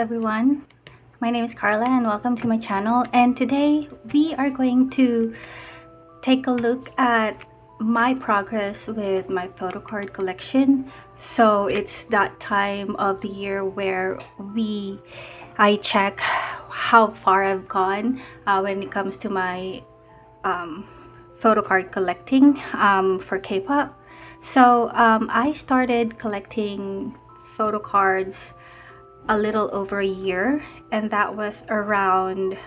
everyone, my name is Carla and welcome to my channel, and today we are going to take a look at my progress with my photocard collection. So it's that time of the year where I check how far I've gone when it comes to my photocard collecting for K-pop. So I started collecting photocards a little over a year, and that was around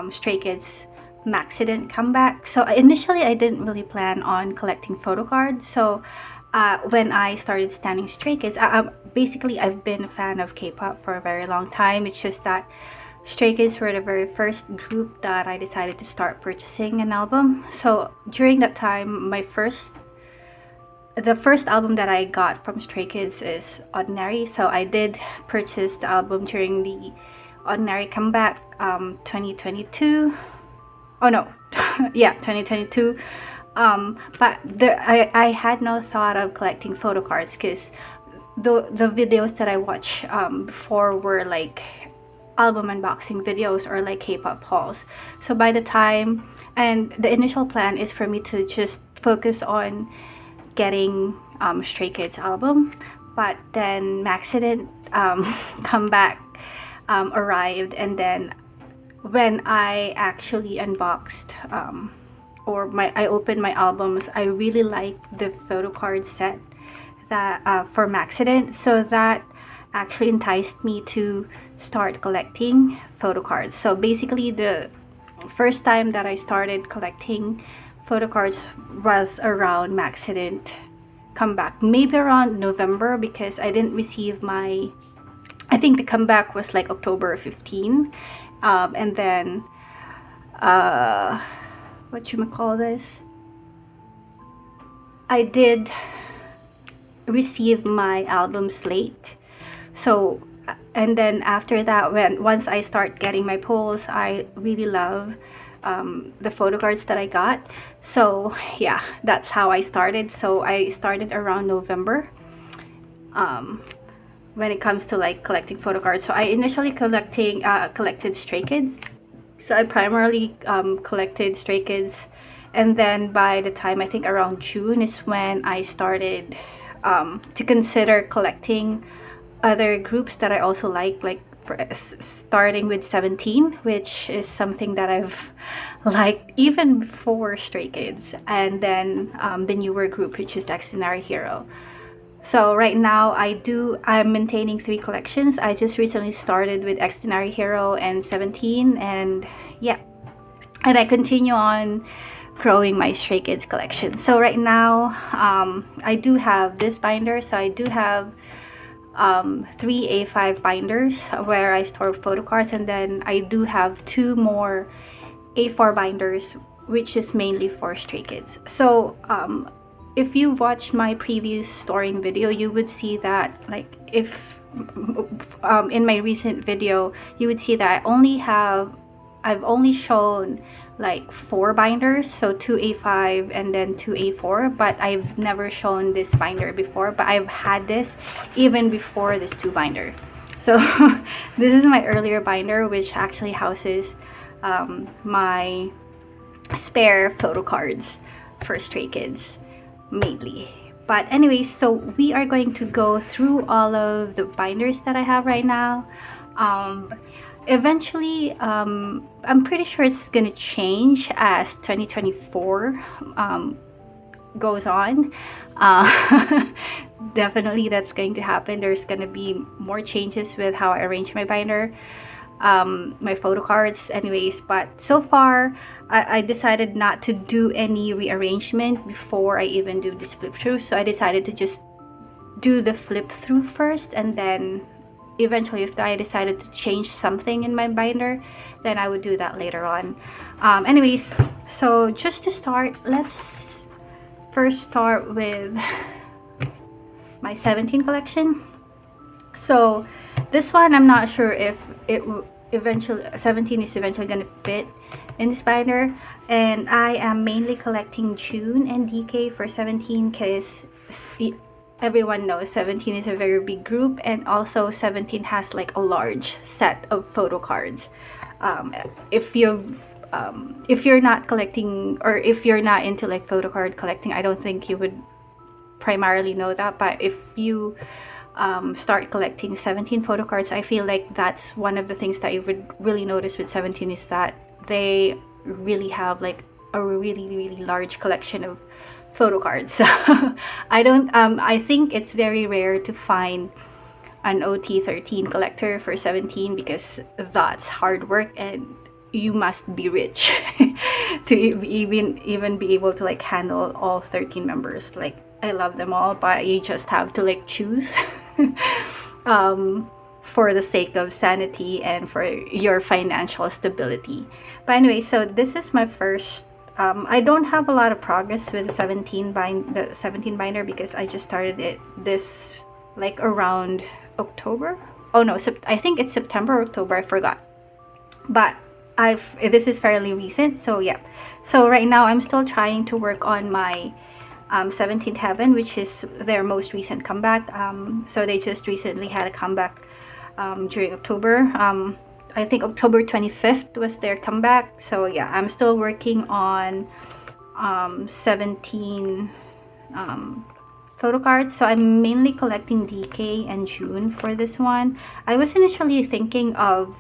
Stray Kids Maxident comeback. So initially I didn't really plan on collecting photocards. So when I started standing Stray Kids, basically I've been a fan of K-pop for a very long time. It's just that Stray Kids were the very first group that I decided to start purchasing an album. So during that time, the first album that I got from Stray Kids is Ordinary. So I did purchase the album during the Ordinary comeback 2022. Oh no, yeah, 2022. But I had no thought of collecting photocards because the videos that I watched before were like album unboxing videos or like K-pop hauls. So by the time, and the initial plan is for me to just focus on getting Stray Kids album, but then Maxident comeback arrived, and then when I actually unboxed I opened my albums, I really liked the photocard set that for Maxident, so that actually enticed me to start collecting photocards. So basically the first time that I started collecting photocards was around Maxident comeback, maybe around November, because I didn't receive I think the comeback was like October 15, and then what you call this, I did receive my albums late. So and then after that, once I start getting my pulls, I really love the photocards that I got. So yeah, that's how I started. So I started around November when it comes to like collecting photocards. So I initially collected Stray Kids. So I primarily collected Stray Kids, and then by the time I think around June is when I started to consider collecting other groups that I also like starting with 17, which is something that I've liked even before Stray Kids, and then the newer group, which is Extraordinary Hero. So right now I'm maintaining 3 collections. I just recently started with Extraordinary Hero and 17, and yeah, and I continue on growing my Stray Kids collection. So right now I do have this binder. So I do have 3 A5 binders where I store photocards, and then I do have 2 more A4 binders, which is mainly for Stray Kids. So if you watch my previous storing video, you would see that, like, if in my recent video, you would see that I've only shown like 4 binders, so 2 A5 and then 2 A4, but I've never shown this binder before. But I've had this even before this 2 binder. So this is my earlier binder, which actually houses my spare photocards for Stray Kids mainly. But anyways, so we are going to go through all of the binders that I have right now. Eventually, I'm pretty sure it's gonna change as 2024 goes on. Definitely that's going to happen. There's gonna be more changes with how I arrange my binder, my photocards anyways. But so far I decided not to do any rearrangement before I even do this flip through. So I decided to just do the flip through first, and then eventually if I decided to change something in my binder, then I would do that later on. Anyways, so just to start, let's first start with my 17 collection. So this one, I'm not sure if it eventually 17 is eventually gonna fit in this binder, and I am mainly collecting June and DK for 17 because everyone knows 17 is a very big group, and also 17 has like a large set of photo cards. um, if you if you're not collecting, or if you're not into like photo card collecting, I don't think you would primarily know that. But if you start collecting 17 photo cards, I feel like that's one of the things that you would really notice with 17, is that they really have like a really large collection of photo cards. So I think it's very rare to find an OT13 collector for 17, because that's hard work, and you must be rich to even be able to like handle all 13 members. Like, I love them all, but you just have to like choose for the sake of sanity and for your financial stability. But anyway, so this is my first. I don't have a lot of progress with the 17 binder, because I just started it this like around October. Oh no, I think it's September or October. I forgot. But this is fairly recent, so yeah. So right now I'm still trying to work on my 17th Heaven, which is their most recent comeback. So they just recently had a comeback during October. I think October 25th was their comeback. So yeah, I'm still working on 17 photo cards. So I'm mainly collecting DK and June for this one. I was initially thinking of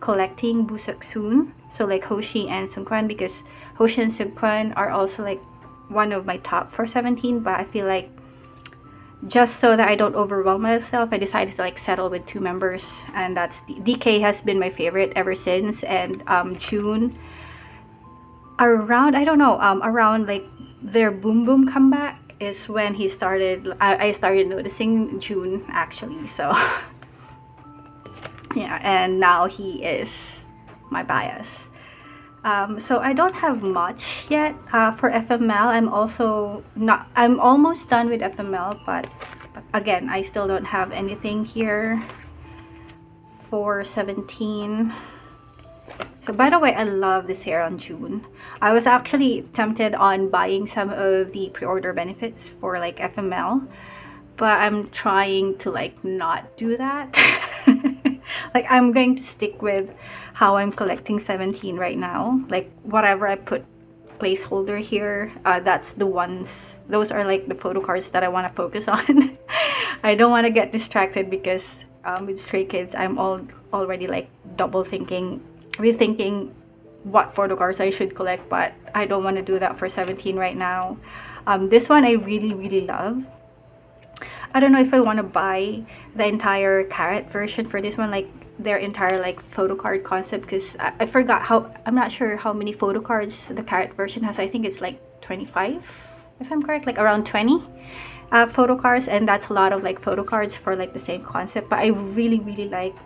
collecting Busak Soon, so like Hoshi and Sungkwan, because Hoshi and Sungkwan are also like one of my top for 17. But I feel like, just so that I don't overwhelm myself, I decided to like settle with 2 members, and that's DK has been my favorite ever since. And June, around, I don't know, around like their Boom Boom comeback is when he started. I started noticing June actually. So yeah, and now he is my bias. So I don't have much yet for FML. I'm almost done with FML, but again, I still don't have anything here for 17. So by the way, I love this hair on June. I was actually tempted on buying some of the pre-order benefits for like FML, but I'm trying to like not do that. Like, I'm going to stick with how I'm collecting 17 right now. Like, whatever I put placeholder here, that's the ones, those are like the photo cards that I want to focus on. I don't want to get distracted, because with Stray Kids, I'm already like double thinking, rethinking what photo cards I should collect, but I don't want to do that for 17 right now. This one I really love. I don't know if I want to buy the entire carrot version for this one, like their entire like photo card concept, because I forgot I'm not sure how many photo cards the carrot version has. I think it's like 25, if I'm correct, like around 20 photo cards, and that's a lot of like photo cards for like the same concept. But I really like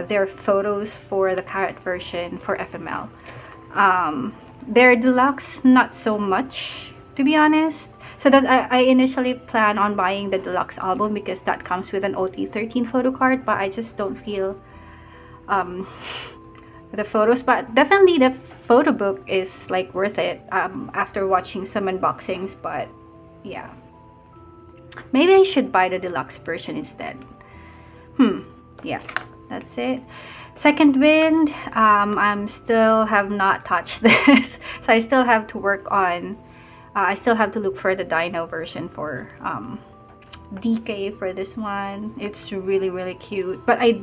their photos for the carrot version for FML. Their deluxe, not so much, to be honest. So that I initially plan on buying the deluxe album, because that comes with an OT13 photo card, but I just don't feel the photos. But definitely the photo book is like worth it after watching some unboxings. But yeah, maybe I should buy the deluxe version instead. Yeah, that's it. Second Wind, I'm still have not touched this, so I still have to work on. I still have to look for the Dino version for DK for this one. It's really cute, but I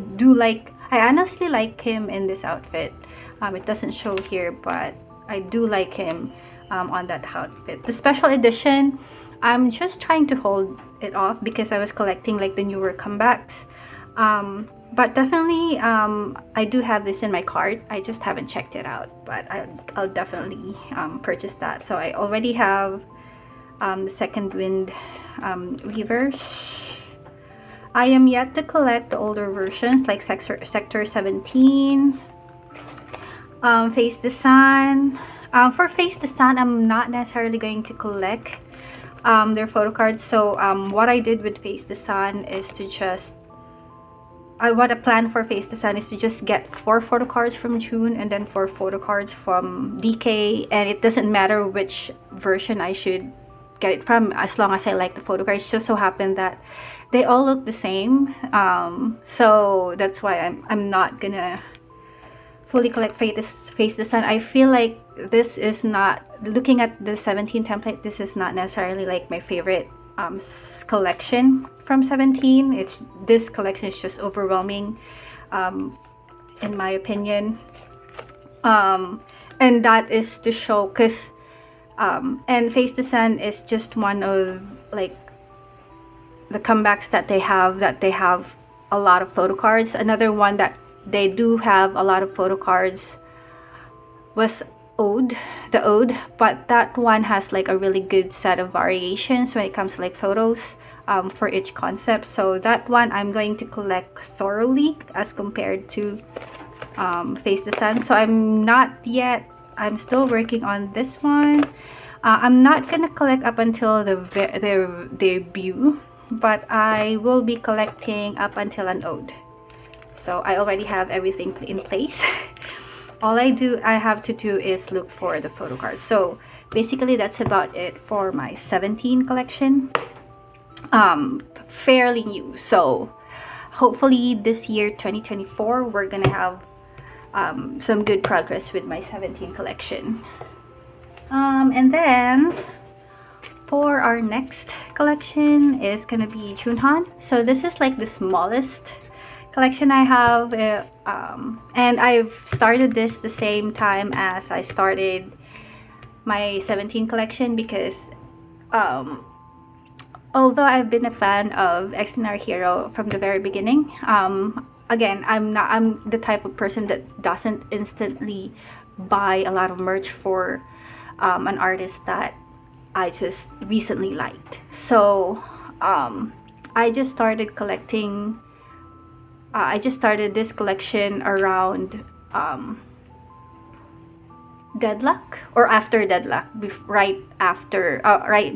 honestly like him in this outfit. It doesn't show here, but I do like him on that outfit. The special edition, I'm just trying to hold it off because I was collecting like the newer comebacks. But definitely, I do have this in my cart. I just haven't checked it out, but I'll definitely purchase that. So I already have the Second Wind Weavers. I am yet to collect the older versions like Sector 17, Face the Sun. For Face the Sun, I'm not necessarily going to collect their photo cards. So what I did with Face the Sun is to just what I plan for Face the Sun is to just get 4 photo cards from June and then 4 photo cards from DK, and it doesn't matter which version I should get it from, as long as I like the photo cards. Just so happened that they all look the same. So that's why I'm not gonna fully collect Face the Sun. I feel like this is not, looking at the 17 template, this is not necessarily like my favorite collection from 17. This collection is just overwhelming, in my opinion. And that is to show, because and Face the Sun is just one of like the comebacks that they have a lot of photo cards. Another one that they do have a lot of photo cards was the Ode, but that one has like a really good set of variations when it comes to like photos for each concept. So that one I'm going to collect thoroughly as compared to Face the Sun. So I'm still working on this one. I'm not gonna collect up until their debut, but I will be collecting up until an Ode. So I already have everything in place. All I have to do is look for the photo cards. So basically that's about it for my 17 collection. Fairly new. So hopefully this year 2024 we're gonna have some good progress with my 17 collection. And then for our next collection is gonna be Junhan. So this is like the smallest collection I have, and I've started this the same time as I started my 17 collection, because although I've been a fan of XNR Hero from the very beginning, again, I'm the type of person that doesn't instantly buy a lot of merch for an artist that I just recently liked. So I just started collecting. I just started this collection around Deadlock, or after Deadlock, right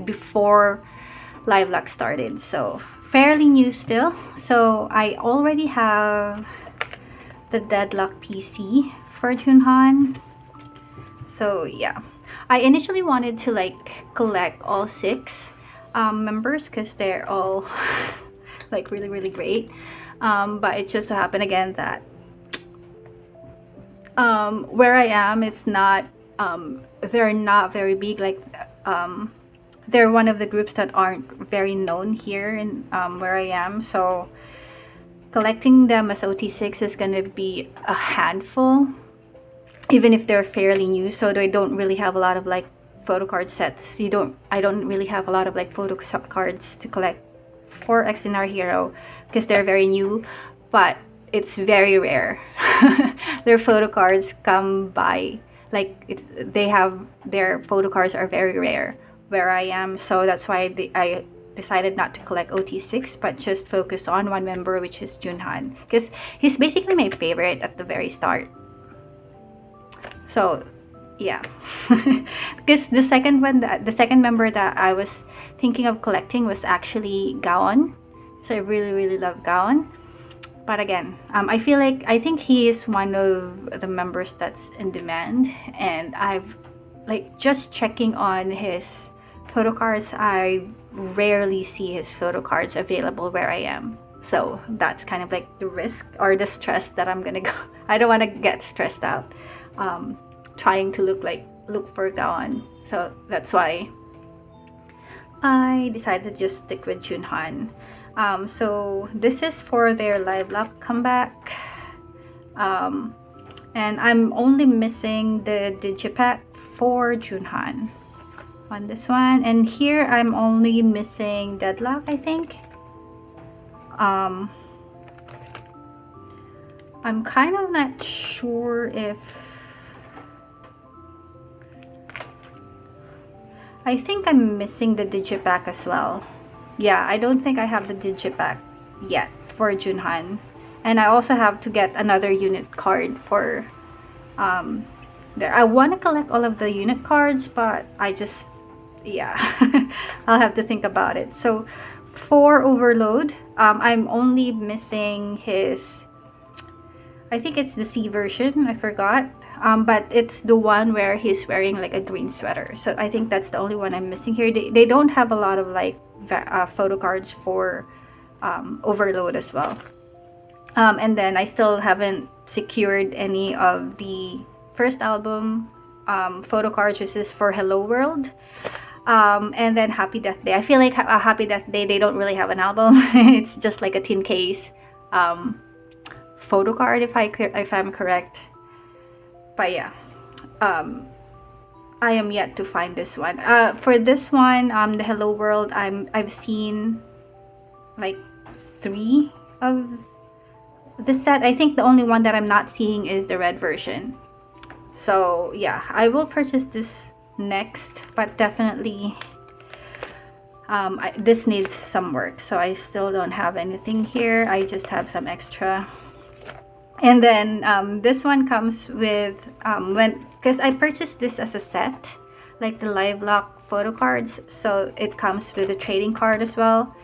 before Live Lock started. So fairly new still. So I already have the Deadlock PC for Junhan. So yeah, I initially wanted to like collect all 6 members, because they're all like really really great. But it just so happened again that where I am, it's not they're not very big. Like they're one of the groups that aren't very known here in where I am. So collecting them as OT6 is gonna be a handful, even if they're fairly new. So they don't really have a lot of like photo card sets. I don't really have a lot of like photo cards to collect for XNR Hero, because they're very new, but it's very rare. Their photo cards come by, like their photo cards are very rare where I am. So that's why I decided not to collect OT6, but just focus on one member, which is Junhan, because he's basically my favorite at the very start. So yeah, because the second member that I was thinking of collecting was actually Gaon. So I really really love Gaon, but again, I think he is one of the members that's in demand, and I've like just checking on his photo cards. I rarely see his photo cards available where I am. So that's kind of like the risk or the stress that I'm gonna go. I don't want to get stressed out trying to look for Gaon. So that's why I decided to just stick with Junhan. So this is for their Live Lock comeback, and I'm only missing the digipack for Junhan on this one, and here I'm only missing Deadlock, I think. I'm kind of not sure if I think I'm missing the digipack as well. Yeah, I don't think I have the digipack yet for Junhan, and I also have to get another unit card for there. I want to collect all of the unit cards, but I just, yeah, I'll have to think about it. So for Overload, I'm only missing his, I think it's the C version, I forgot. but it's the one where he's wearing like a green sweater. So I think that's the only one I'm missing here. They don't have a lot of like photo cards for Overload as well. And then I still haven't secured any of the first album photo cards, which is for Hello World. And then Happy Death Day. I feel like Happy Death Day, they don't really have an album. It's just like a tin case photo card, if I'm correct. But yeah, I am yet to find this one. For this one, the Hello World, I've seen like 3 of the set. I think the only one that I'm not seeing is the red version. So yeah, I will purchase this next, but definitely this needs some work. So I still don't have anything here. I just have some extra. And then this one comes with because I purchased this as a set, like the Live Lock photo cards, so it comes with a trading card as well.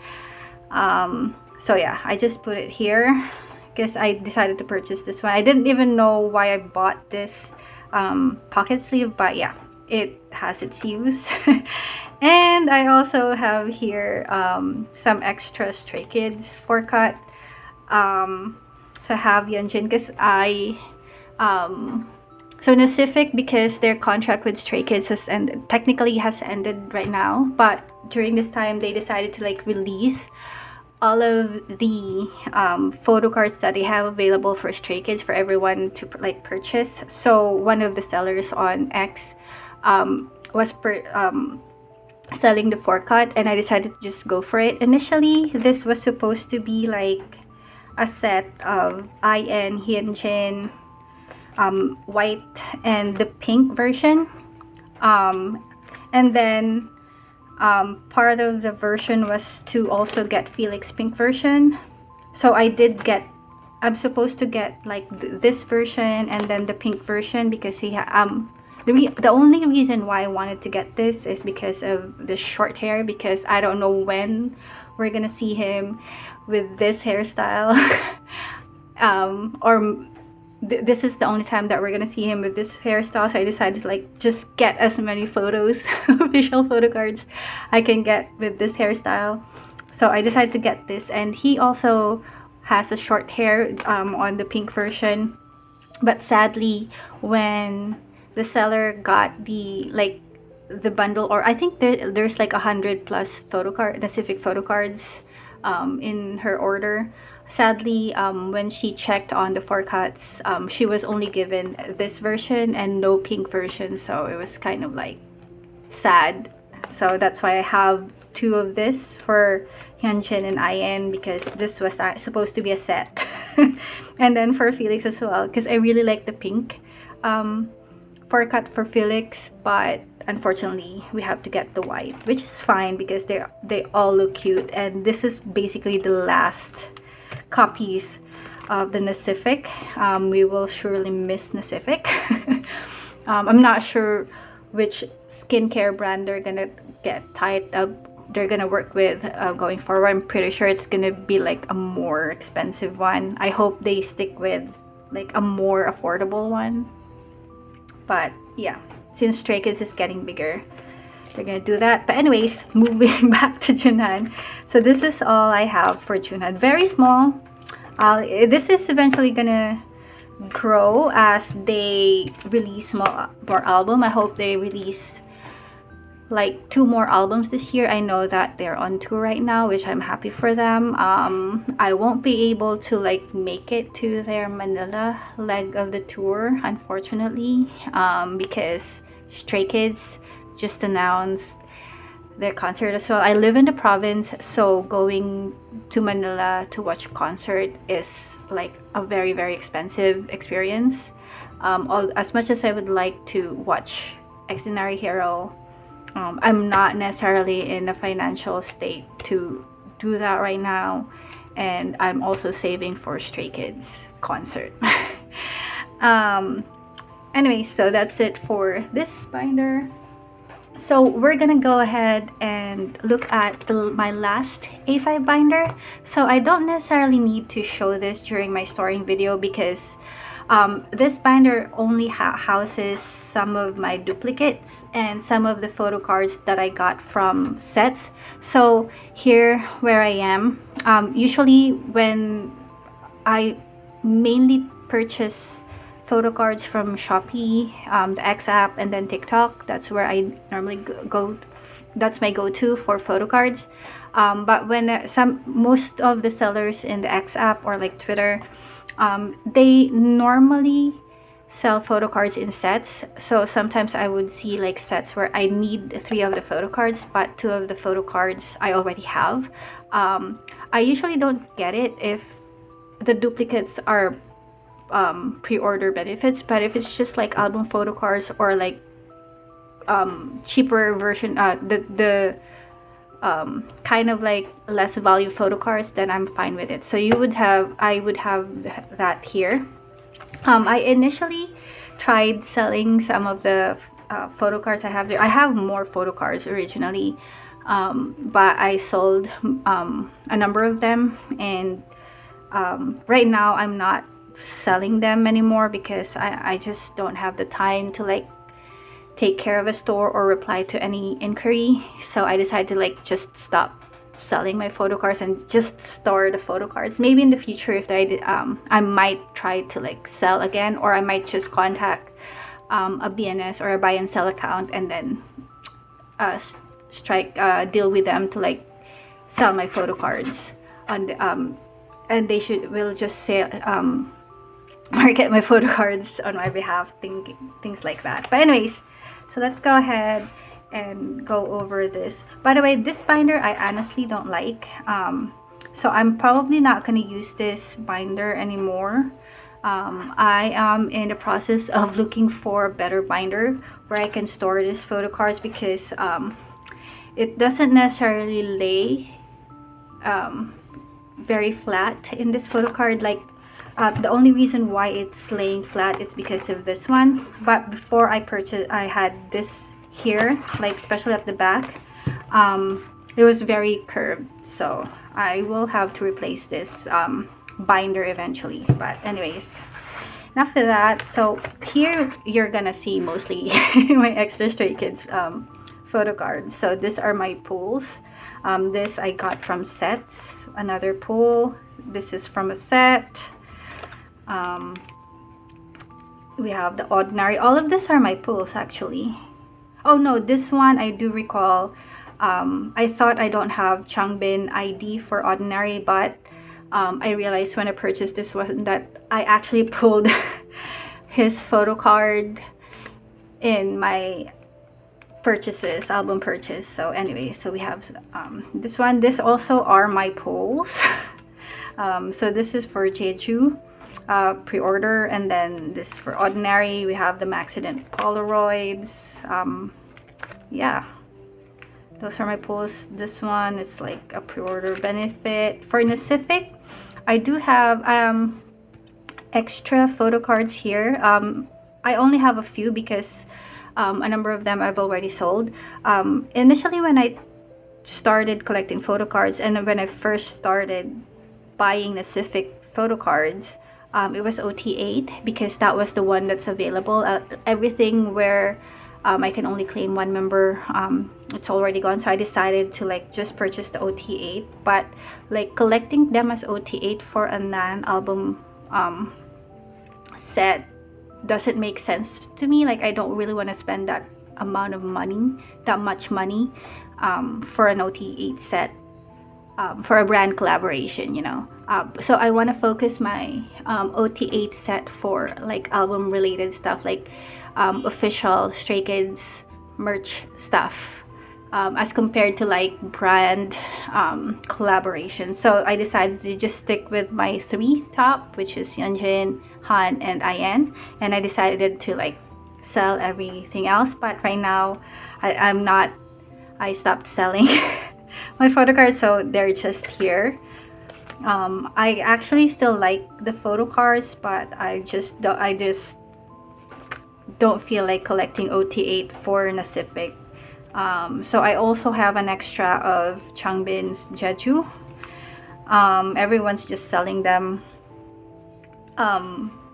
So yeah, I just put it here because I decided to purchase this one. I didn't even know why I bought this pocket sleeve, but yeah, it has its use. And I also have here some extra Stray Kids 4-cut. So I have Yeonjin because so Pacific, because their contract with Stray Kids has technically has ended right now, but during this time they decided to like release all of the photo cards that they have available for Stray Kids for everyone to like purchase. So one of the sellers on X was selling the 4-cut, and I decided to just go for it. Initially, this was supposed to be like a set of IN, Hyunjin, white, and the pink version. And then part of the version was to also get Felix pink version. So I'm supposed to get like this version and then the pink version, because the only reason why I wanted to get this is because of the short hair, because I don't know when we're gonna see him with this hairstyle. This is the only time that we're gonna see him with this hairstyle, so I decided to like just get as many photos, official photo cards I can get with this hairstyle. So I decided to get this, and he also has a short hair on the pink version. But sadly, when the seller got the bundle, or I think there's like 100 plus Pacific photo cards in her order. Sadly, when she checked on the 4-cuts, she was only given this version and no pink version, so it was kind of like sad. So that's why I have 2 of this for Hyunjin and IN, because this was supposed to be a set. And then for Felix as well, because I really like the pink 4-cut for Felix, but unfortunately we have to get the white, which is fine because they all look cute. And this is basically the last copies of the Pacific. We will surely miss Pacific. I'm not sure which skincare brand they're gonna get tied up. They're gonna work with going forward. I'm pretty sure it's gonna be like a more expensive one. I hope they stick with like a more affordable one. But yeah, since Stray Kids is getting bigger, they're gonna do that. But anyways, moving back to Junhan. So this is all I have for Junhan. Very small. This is eventually gonna grow as they release more album. I hope they release like 2 more albums this year. I know that they're on tour right now, which I'm happy for them. I won't be able to like make it to their Manila leg of the tour, unfortunately, because Stray Kids just announced their concert as well. I live in the province, so going to Manila to watch a concert is like a very, very expensive experience. As much as I would like to watch Extraordinary Hero, I'm not necessarily in a financial state to do that right now, and I'm also saving for Stray Kids concert. Anyway, so that's it for this binder. So we're gonna go ahead and look at my last A5 binder. So I don't necessarily need to show this during my storing video, because This binder only houses some of my duplicates and some of the photo cards that I got from sets. So here where I am, usually when I mainly purchase photo cards from Shopee, the X app, and then TikTok. That's where I normally go. That's my go-to for photo cards. But when most of the sellers in the X app or like Twitter, they normally sell photo cards in sets. So sometimes I would see like sets where I need 3 of the photo cards, but 2 of the photo cards I already have. I usually don't get it if the duplicates are pre-order benefits, but if it's just like album photo cards or like cheaper version, the kind of like less value photo cards, then I'm fine with it. So I would have that here. I initially tried selling some of the photo cards I have there. I have more photo cards originally, but I sold a number of them, and right now I'm not selling them anymore because I just don't have the time to like take care of a store or reply to any inquiry. So I decided to like just stop selling my photo cards and just store the photo cards. Maybe in the future, if I did, I might try to like sell again, or I might just contact a BNS or a buy and sell account and then strike deal with them to like sell my photo cards on the, and they will just say market my photo cards on my behalf, things like that. But anyways, so let's go ahead and go over this. By the way, this binder I honestly don't like, so I'm probably not going to use this binder anymore. I am in the process of looking for a better binder where I can store these photo cards, because it doesn't necessarily lay very flat in this photo card. Like the only reason why it's laying flat is because of this one. But before I purchased, I had this here, like especially at the back, it was very curved, so I will have to replace this binder eventually. But anyways, enough of that. So here you're gonna see mostly my extra Stray Kids photo cards. So these are my pools. This I got from sets, another pool. This is from a set. We have the Ordinary. All of these are my pools actually. Oh no, this one I do recall. I thought I don't have Changbin ID for Ordinary, but I realized when I purchased this one that I actually pulled his photo card in my purchases, album purchase. So anyway, so we have this one. This also are my pools. So this is for Jeju pre-order, and then this for Ordinary. We have the Maxident Polaroids. Yeah, those are my pools. This one is like a pre-order benefit. For Pacific, I do have extra photo cards here. I only have a few because a number of them I've already sold. Initially when I started collecting photo cards, and when I first started buying Pacific photo cards, it was OT8 because that was the one that's available. Everything where I can only claim one member, it's already gone. So I decided to like just purchase the OT8. But like collecting them as OT8 for a non-album set doesn't make sense to me. Like I don't really want to spend that amount of money, that much money, for an OT8 set, for a brand collaboration, you know. So I want to focus my OT8 set for like album related stuff, like official Stray Kids merch stuff, as compared to like brand collaboration. So I decided to just stick with my 3 top, which is Yeonjin, Han, and IN, and I decided to like sell everything else. But right now I stopped selling my photo cards, so they're just here. I actually still like the photo cards, but I just don't feel like collecting OT8 for Pacific. So I also have an extra of Changbin's Jeju. Everyone's just selling them.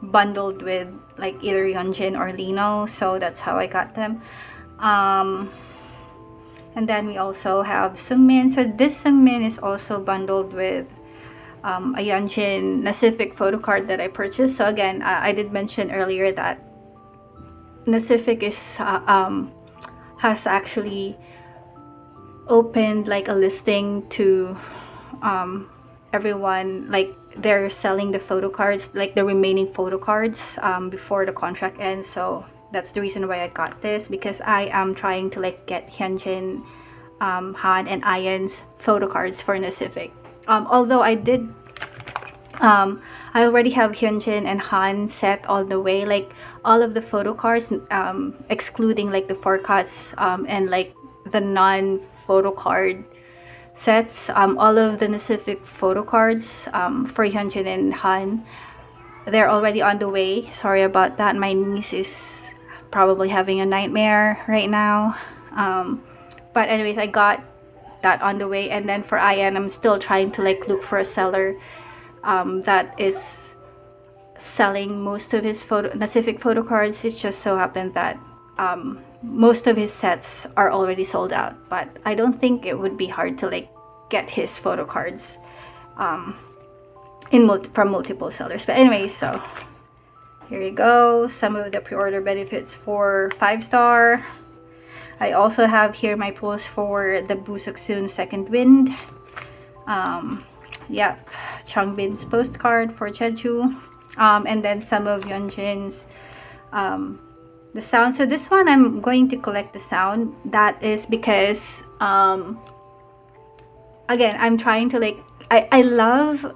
bundled with like either Hyunjin or Lino, so that's how I got them. And then we also have Sungmin. So this Sungmin is also bundled with a Hyunjin Pacific Photocard that I purchased. So again, I did mention earlier that Pacific is has actually opened like a listing to everyone, like they're selling the photo cards, like the remaining photo cards before the contract ends. So that's the reason why I got this, because I am trying to like get Hyunjin, Han and Ian's photo cards for Pacific. Although I already have Hyunjin and Han set all the way, like all of the photo cards, excluding like the four cuts and like the non-photo card sets. All of the Pacific photo cards for Hyunjin and Han, they're already on the way. Sorry about that. My niece is probably having a nightmare right now. But anyways, I got that on the way. And then for Ian, I'm still trying to like look for a seller that is selling most of his Pacific photo cards. It just so happened that most of his sets are already sold out, but I don't think it would be hard to like get his photo cards from multiple sellers. But anyway, so here you go, some of the pre-order benefits for 5-star. I also have here my post for the Busoksun Second Wind. Yep, Changbin's postcard for Jeju. And then some of Yeonjin's the sound. So this one I'm going to collect the sound. That is because again, I'm trying to like I love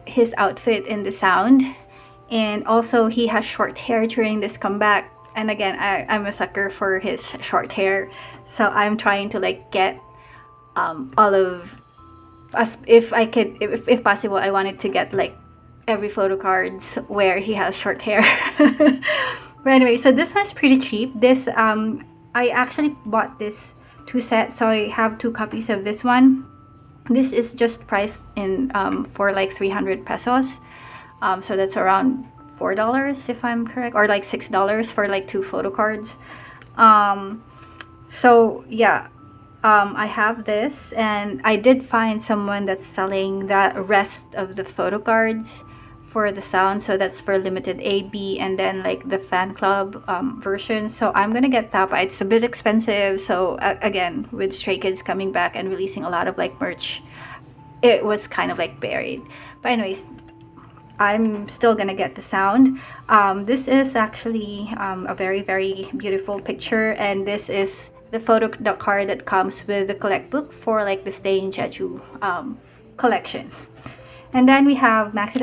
his outfit in the sound, and also he has short hair during this comeback. And again, I'm a sucker for his short hair, so I'm trying to like get all of us, if I could, if possible, I wanted to get like every photo cards where he has short hair. But anyway, so this one's pretty cheap. This I actually bought this 2 sets, so I have 2 copies of this one. This is just priced in for like 300 pesos. So that's around $4 if I'm correct, or like $6 for like 2 photo cards. So yeah, I have this, and I did find someone that's selling the rest of the photo cards for the sound. So that's for limited A, B, and then like the fan club version. So I'm gonna get that, but it's a bit expensive. So again, with Stray Kids coming back and releasing a lot of like merch, it was kind of like buried. But anyways, I'm still gonna get the sound. This is actually a very, very beautiful picture, and this is the photo card that comes with the collect book for like the Stay in Jeju collection. And then we have Maxit.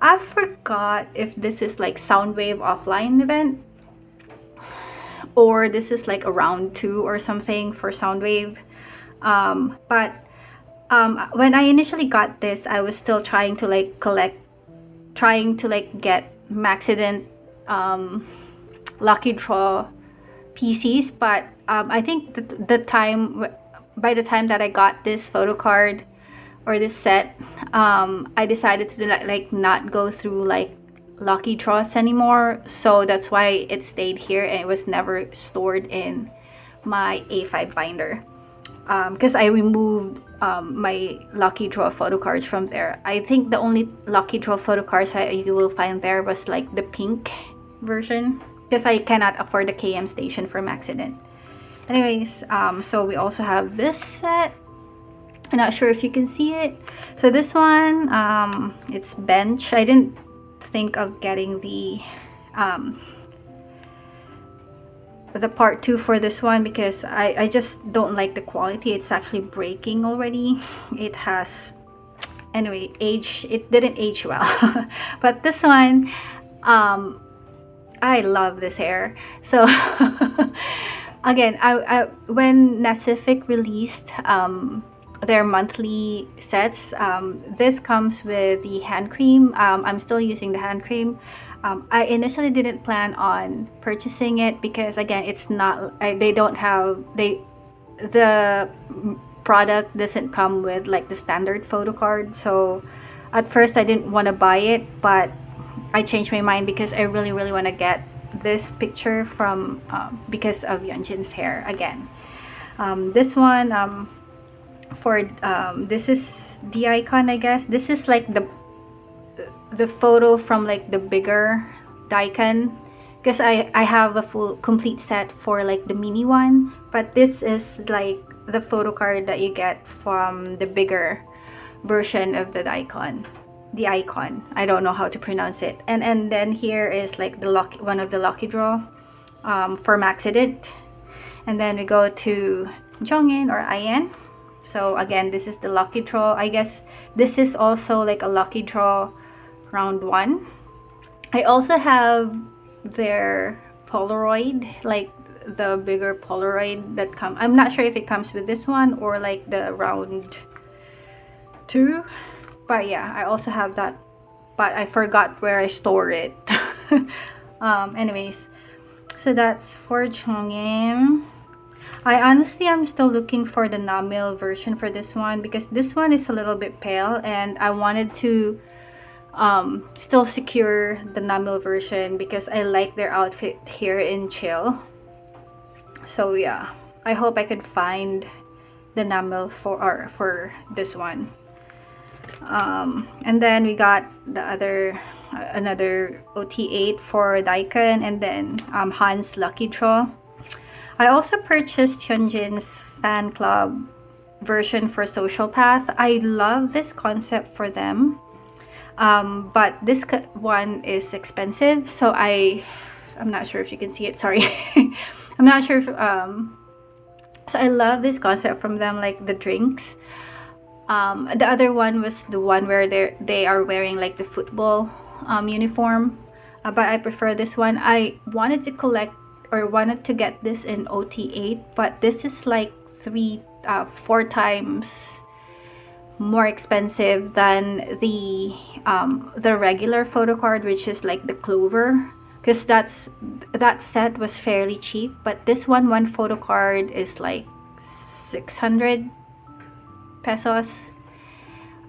I forgot if this is like Soundwave offline event, or this is like a round 2 or something for Soundwave. But when I initially got this, I was still trying to like get Maxident lucky draw PCs. But I think by the time that I got this photo card or this set, I decided to like not go through like lucky draws anymore. So that's why it stayed here, and it was never stored in my A5 binder, because I removed my lucky draw photo cards from there. I think the only lucky draw photo cards you will find there was like the pink version, because I cannot afford the KM station for Maxident. Anyways, so we also have this set. I'm not sure if you can see it. So this one, it's bench. I didn't think of getting the part 2 for this one, because I just don't like the quality. It's actually breaking already. It has, anyway, it didn't age well. But this one, I love this hair. So again, I when Pacific released their monthly sets, this comes with the hand cream. I'm still using the hand cream. I initially didn't plan on purchasing it, because again, it's not, the product doesn't come with like the standard photo card. So At first I didn't want to buy it, but I changed my mind because I really really want to get this picture from because of Yeonjin's hair again. This one for this is the icon, I guess. This is like the photo from like the bigger daikon, because I have a full complete set for like the mini one, but this is like the photo card that you get from the bigger version of the icon. I don't know how to pronounce it. And then here is like the lucky one of the lucky draw from accident. And then we go to Jongin or Ayen. So again, this is the lucky draw. I guess this is also like a lucky draw round 1. I also have their Polaroid, like the bigger Polaroid that come. I'm not sure if it comes with this one or like the round 2, but yeah, I also have that, but I forgot where I store it. Anyways, so that's for Chongin. I honestly am still looking for the Namil version for this one, because this one is a little bit pale and I wanted to still secure the Namil version because I like their outfit here in Chill. So yeah, I hope I could find the Namil for this one. And then we got the other another OT8 for Daikon, and then Han's Lucky Draw. I also purchased Hyunjin's fan club version for Social Path. I love this concept for them, but this one is expensive, so I'm not sure if you can see it, sorry. I'm not sure if so I love this concept from them, like the drinks. The other one was the one where they are wearing like the football uniform, but I prefer this one. I wanted to collect or wanted to get this in OT8, but this is like 4 times more expensive than the regular photo card, which is like the Clover, because that set was fairly cheap, but this one photo card is like 600 pesos,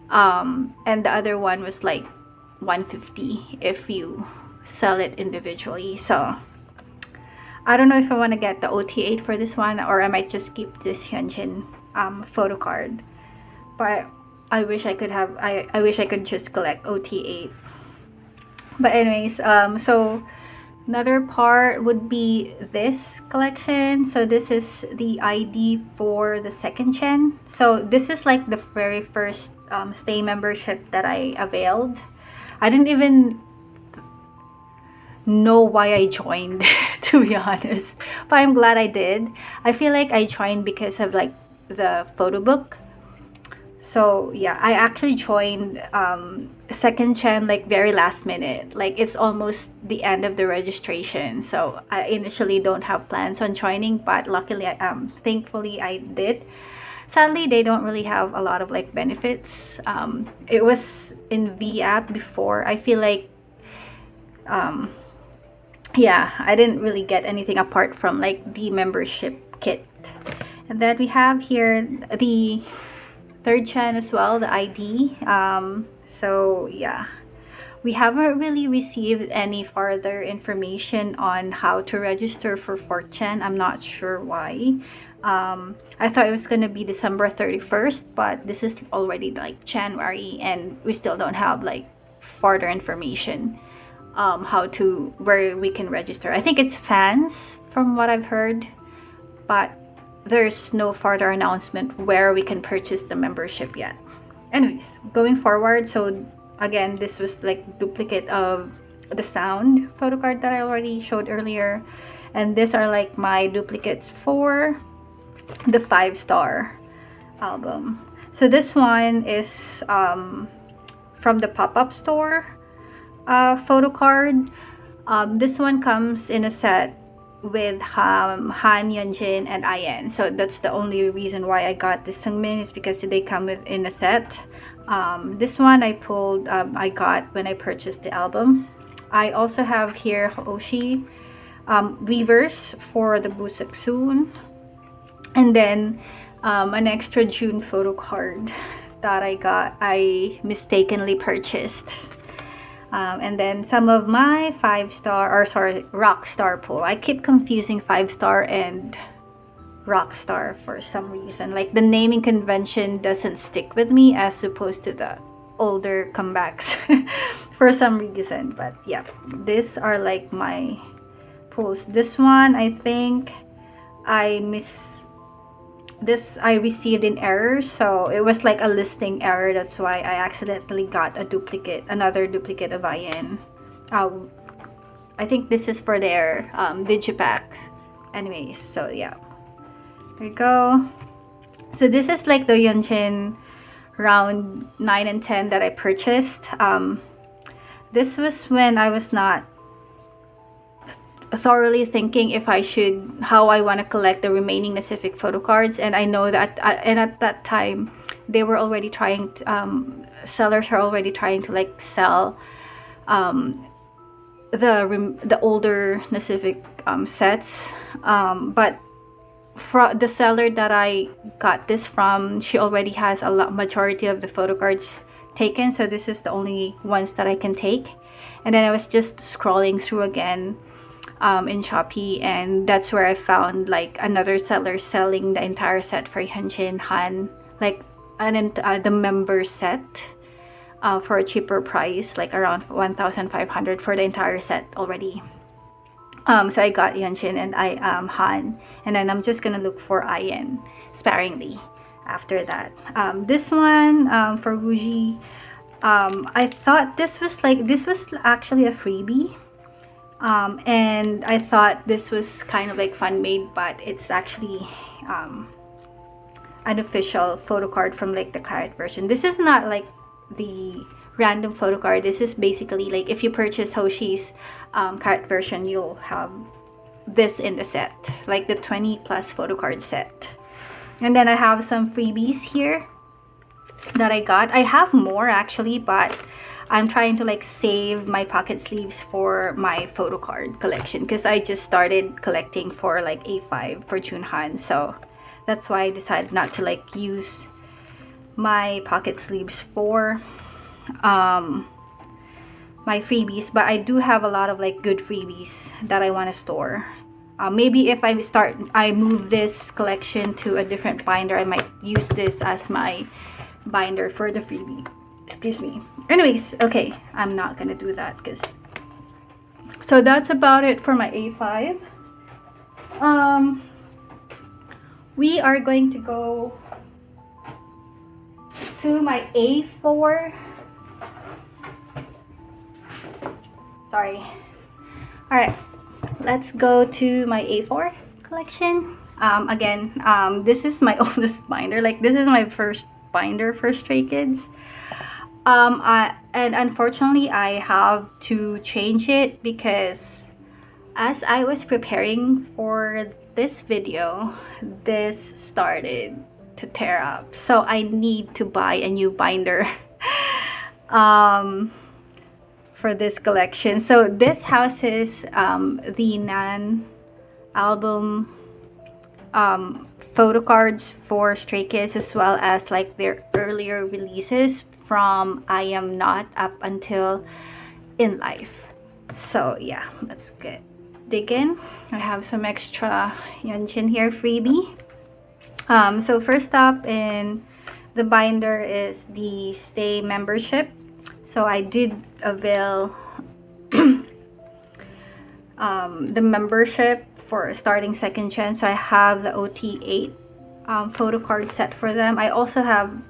and the other one was like 150 if you sell it individually. So I don't know if I want to get the OT8 for this one, or I might just keep this Hyunjin photo card, but I wish I could have I wish I could just collect OT8. But anyways, so another part would be this collection. So this is the ID for the second gen. So this is like the very first stay membership that I availed. I didn't even know why I joined, to be honest, but I'm glad I did. I feel like I joined because of like the photo book. So yeah, I actually joined second gen like very last minute, like it's almost the end of the registration. So I initially don't have plans on joining, but luckily thankfully I did. Sadly, they don't really have a lot of like benefits. It was in V app before. I feel like yeah, I didn't really get anything apart from like the membership kit. And then we have here the third gen as well, the ID. So yeah, we haven't really received any further information on how to register for fourth gen. I'm not sure why. I thought it was gonna be December 31st, but this is already like January and we still don't have like further information where we can register. I think it's fans from what I've heard, but there's no further announcement where we can purchase the membership yet. Anyways, going forward, so again, this was like duplicate of the sound photo card that I already showed earlier, and these are like my duplicates for the 5-star album. So this one is from the pop-up store photo card. This one comes in a set with Han, Yeonjin, and Ayen. So that's the only reason why I got this Seungmin, is because they come in a set. This one I got when I purchased the album. I also have here Hoshi weavers for the Busak Soon, and then an extra June photo card. that I mistakenly purchased. And then some of my 5-star, or sorry, Rockstar pull. I keep confusing 5-star and Rockstar for some reason. Like the naming convention doesn't stick with me as opposed to the older comebacks for some reason. But yeah, these are like my pulls. This one, I think I received in error, so it was like a listing error. That's why I accidentally got another duplicate of IN. I think this is for their digipack. Anyways, so yeah, there you go. So this is like the Yunchin round 9 and 10 that I purchased. This was when I was not thoroughly thinking if how I want to collect the remaining Pacific photo cards, and I know that and at that time they were already trying to, sellers are already trying to like sell the older Pacific sets, but for the seller that I got this from, she already has majority of the photo cards taken, so this is the only ones that I can take. And then I was just scrolling through again in Shopee, and that's where I found like another seller selling the entire set for Hyunjin Han, like the member set for a cheaper price, like around 1,500 for the entire set already. So I got Hyunjin and Han, and then I'm just gonna look for IN sparingly after that. This one for Wuji, I thought this was actually a freebie. And I thought this was kind of like fan made, but it's actually an official photo card from like the carrot version. This is not like the random photo card. This is basically like if you purchase Hoshi's carrot version, you'll have this in the set, like the 20 plus photo card set. And then I have some freebies here that I got. I have more actually, but I'm trying to like save my pocket sleeves for my photo card collection because I just started collecting for like A5 for Junhan, so that's why I decided not to like use my pocket sleeves for my freebies. But I do have a lot of like good freebies that I want to store. Maybe if I move this collection to a different binder, I might use this as my binder for the freebie. Excuse me. Anyways, okay, I'm not gonna do that because so that's about it for my A5. We are going to go to my A4. Sorry. All right, let's go to my A4 collection. Again, this is my oldest binder. Like this is my first binder for Stray Kids. And unfortunately I have to change it because as I was preparing for this video, this started to tear up, so I need to buy a new binder for this collection. So this houses the Nan album photo cards for Stray Kids, as well as like their earlier releases from I Am Not up until In Life. So yeah, let's dig in. I have some extra Yunchin here freebie. So first up in the binder is the Stay membership. So I did avail the membership for starting second gen. So I have the OT8 photo card set for them. I also have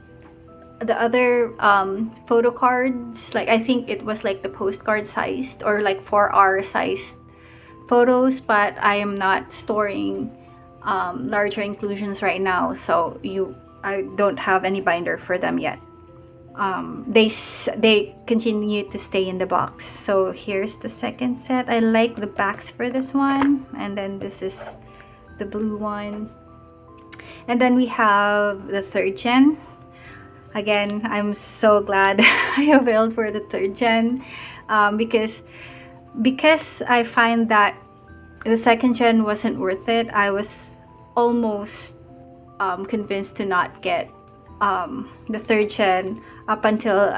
the other photo cards, like I think it was like the postcard sized or like 4R sized photos, but I am not storing larger inclusions right now, so I don't have any binder for them yet. They continue to stay in the box. So here's the second set. I like the backs for this one, and then this is the blue one, and then we have the third gen. Again, I'm so glad I availed for the third gen, because I find that the second gen wasn't worth it. I was almost convinced to not get the third gen up until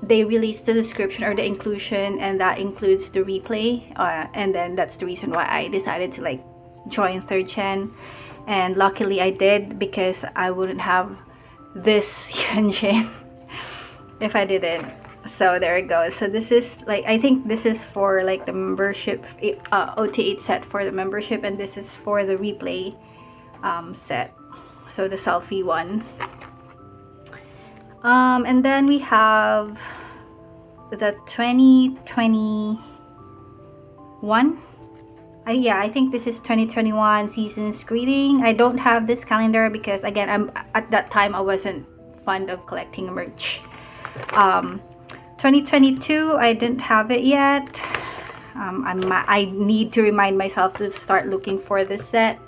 they released the description or the inclusion, and that includes the replay. And then that's the reason why I decided to like join third gen, and luckily I did, because I wouldn't have this engine if I didn't. So there it goes. So this is like, I think this is for like the membership, OT8 set for the membership, and this is for the replay set, so the selfie one. And then we have the 2021. Yeah, I think this is 2021 season's greeting. I don't have this calendar because again, at that time I wasn't fond of collecting merch. 2022, I didn't have it yet. I need to remind myself to start looking for this set.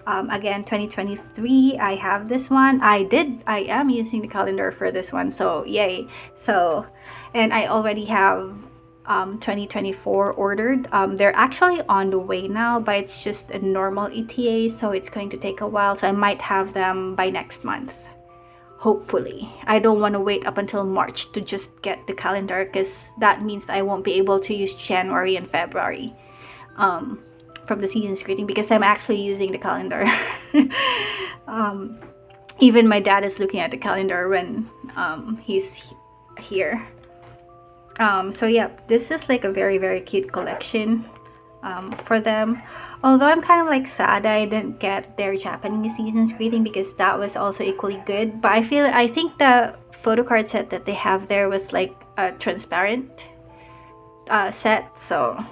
Again, 2023, I have this one. I am using the calendar for this one, so yay. So, and I already have 2024 ordered. They're actually on the way now, but it's just a normal ETA, so it's going to take a while. So I might have them by next month, hopefully. I don't want to wait up until March to just get the calendar, because that means I won't be able to use January and February from the season's greeting, because I'm actually using the calendar. Even my dad is looking at the calendar when he's here. So yeah, this is like a very, very cute collection for them. Although I'm kind of like sad I didn't get their Japanese season's greeting, because that was also equally good. But I think the photocard set that they have there was like a transparent set. So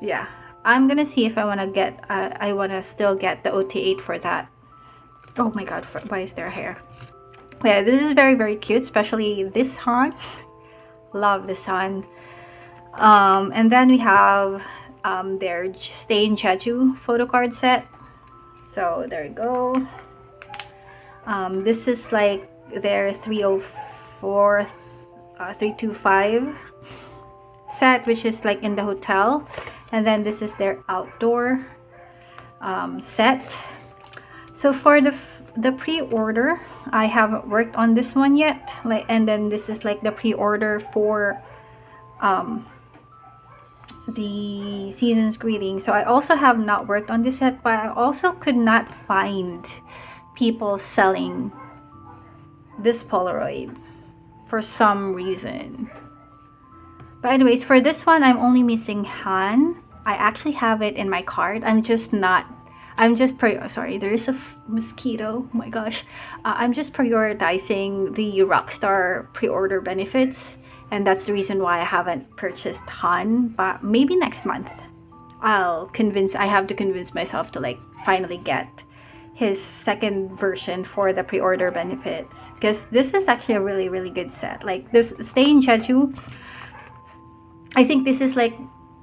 yeah, I'm gonna see if I want to get I want to still get the OT8 for that. Oh my god, why is there hair? Yeah, this is very, very cute, especially this Han. Love this one. And then we have their Stay in Jeju photocard set. So there you go. This is like their 304 325 set, which is like in the hotel. And then this is their outdoor set. So for the pre-order, I haven't worked on this one yet. And then this is like the pre-order for the season's greeting. So I also have not worked on this yet, but I also could not find people selling this Polaroid for some reason. But anyways, for this one, I'm only missing Han. I actually have it in my cart. Sorry, there is a mosquito. Oh my gosh. I'm just prioritizing the Rockstar pre-order benefits, and that's the reason why I haven't purchased Han. But maybe next month I have to convince myself to like finally get his second version for the pre-order benefits, because this is actually a really, really good set. Like this Stay in Jeju, I think this is like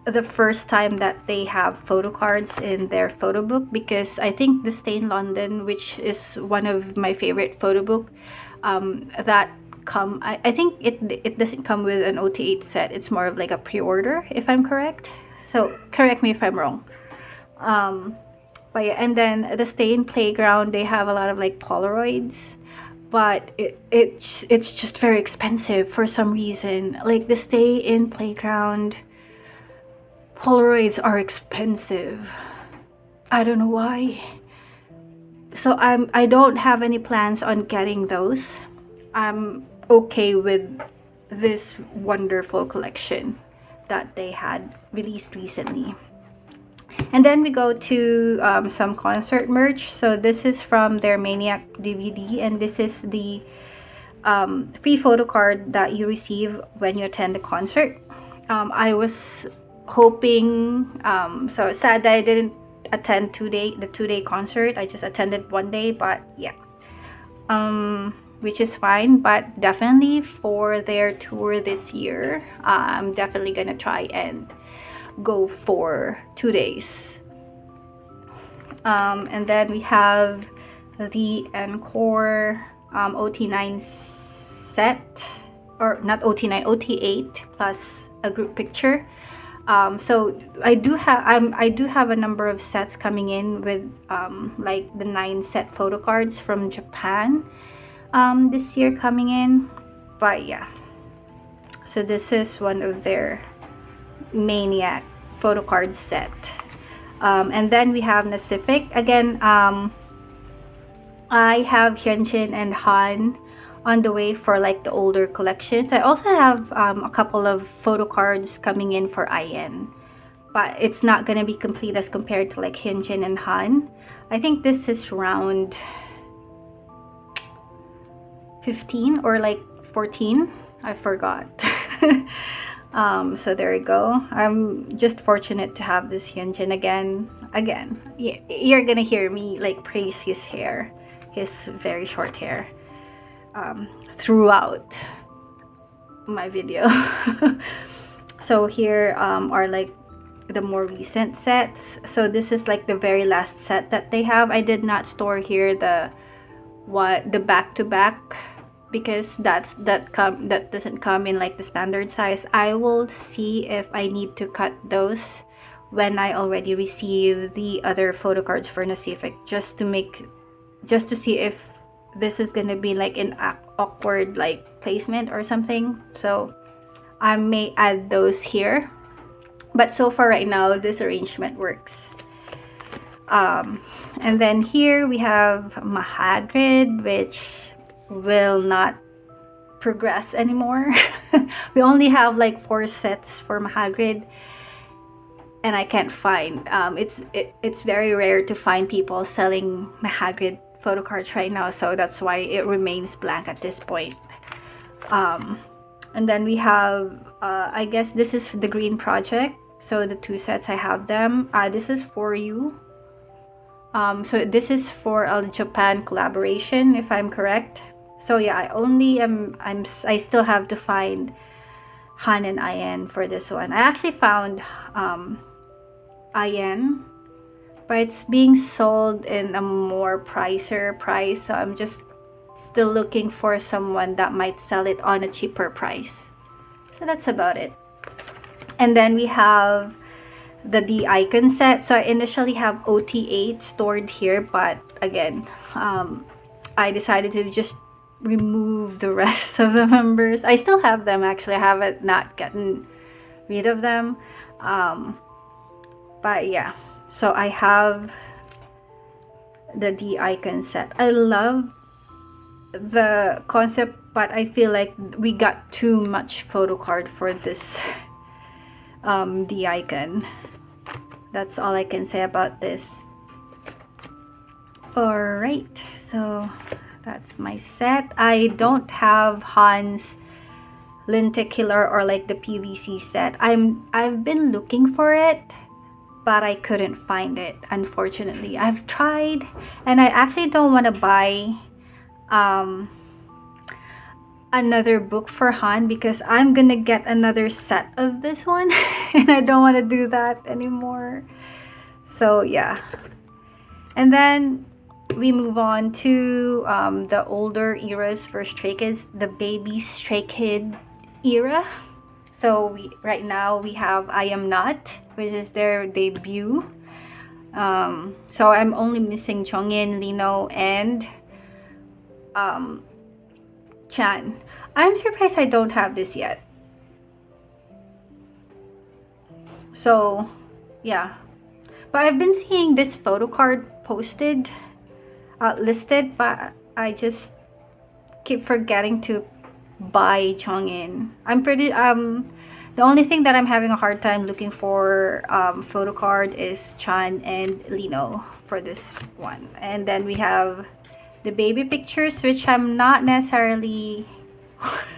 the first time that they have photo cards in their photo book, because I think the Stay in London, which is one of my favorite photo book, I think it doesn't come with an OT8 set. It's more of like a pre-order, if I'm correct. So correct me if I'm wrong. But yeah, and then the Stay in Playground, they have a lot of like Polaroids, but it's just very expensive for some reason. Like the Stay in Playground Polaroids are expensive. I don't know why. So I don't have any plans on getting those. I'm okay with this wonderful collection that they had released recently. And then we go to some concert merch. So this is from their Maniac DVD, and this is the free photo card that you receive when you attend the concert. I was hoping, so sad that I didn't attend the 2-day concert. I just attended 1 day, but yeah, which is fine. But definitely for their tour this year, I'm definitely gonna try and go for 2 days. And then we have the Encore OT9 set, or not OT9, OT8 plus a group picture. So I do have a number of sets coming in with like the 9 set photo cards from Japan. this year coming in. But yeah, so this is one of their Maniac Photocard set. And then we have Pacific again. I have Hyunjin and Han on the way for like the older collections. I also have a couple of photo cards coming in for IN, but it's not gonna be complete as compared to like Hyunjin and Han. I think this is round 15 or like 14. I forgot. So there you go. I'm just fortunate to have this Hyunjin again. You're gonna hear me like praise his hair, his very short hair, throughout my video. So here are like the more recent sets. So this is like the very last set that they have. I did not store here the back to back, because that doesn't come in like the standard size. I will see if I need to cut those when I already receive the other photo cards for Pacific, just to see if this is gonna be like an awkward like placement or something. So I may add those here, but so far right now this arrangement works. And then here we have Mahagrid, which will not progress anymore. We only have like 4 sets for Mahagrid, and I can't find it's very rare to find people selling Mahagrid photo cards right now, so that's why it remains blank at this point. And then we have I guess this is the Green Project, so the 2 sets I have them. This is for you. So this is for a Japan collaboration, if I'm correct. So yeah, I still have to find Han and IN for this one. I actually found IN, but it's being sold in a more pricier price, so I'm just still looking for someone that might sell it on a cheaper price. So that's about it. And then we have the D icon set. So I initially have OT8 stored here, but again, I decided to just remove the rest of the members. I still have them actually. I haven't not gotten rid of them. But yeah, so I have the D icon set. I love the concept, but I feel like we got too much photo card for this D icon. That's all I can say about this. Alright, so that's my set. I don't have Han's lenticular or like the PVC set. I've been looking for it, but I couldn't find it, unfortunately. I've tried, and I actually don't want to buy another book for Han, because I'm gonna get another set of this one and I don't want to do that anymore. So yeah, and then we move on to the older eras for Stray Kids, the baby Stray Kid era. So right now we have I Am Not, which is their debut. So I'm only missing Jongin, Lino, and Chan. I'm surprised I don't have this yet. So yeah, but I've been seeing this photo card posted, listed, but I just keep forgetting to buy Jongin. I'm pretty the only thing that I'm having a hard time looking for photo card is Chan and Lino for this one. And then we have the baby pictures, which I'm not necessarily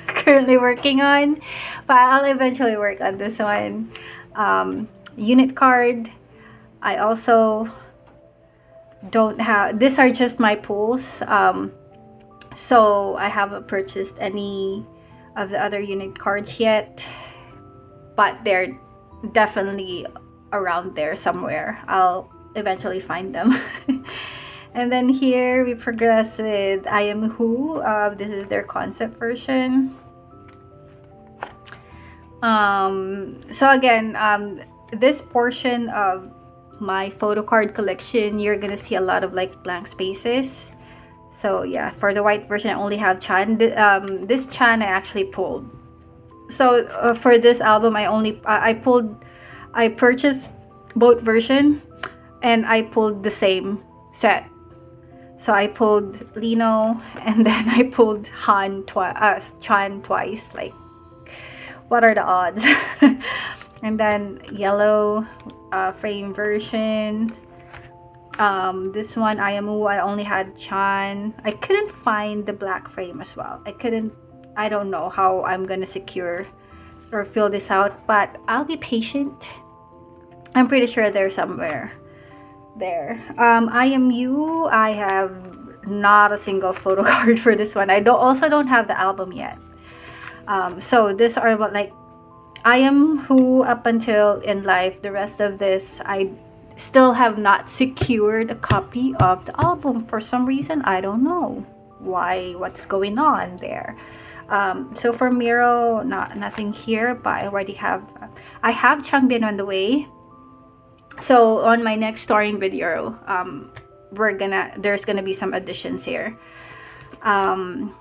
currently working on, but I'll eventually work on this one. Unit card, I also don't have. These are just my pools, so I haven't purchased any of the other unit cards yet, but they're definitely around there somewhere. I'll eventually find them. And then here we progress with I Am Who. This is their concept version. So again, this portion of my photo card collection, you're gonna see a lot of like blank spaces. So yeah, for the white version, I only have Chan. This Chan I actually pulled. So for this album, I purchased both version, and I pulled the same set. So I pulled Lino, and then I pulled Chan twice. Like, what are the odds? And then yellow frame version. This one, IMU, I only had Chan. I couldn't find the black frame as well. I don't know how I'm gonna secure or fill this out, but I'll be patient. I'm pretty sure they're somewhere there. IMU, I have not a single photo card for this one. I don't have the album yet. So these are what, like, I am who up until In Life. The rest of this, I still have not secured a copy of the album for some reason. I don't know what's going on there. So for Miro, nothing here, but I have Changbin on the way. So on my next storing video, there's gonna be some additions here. And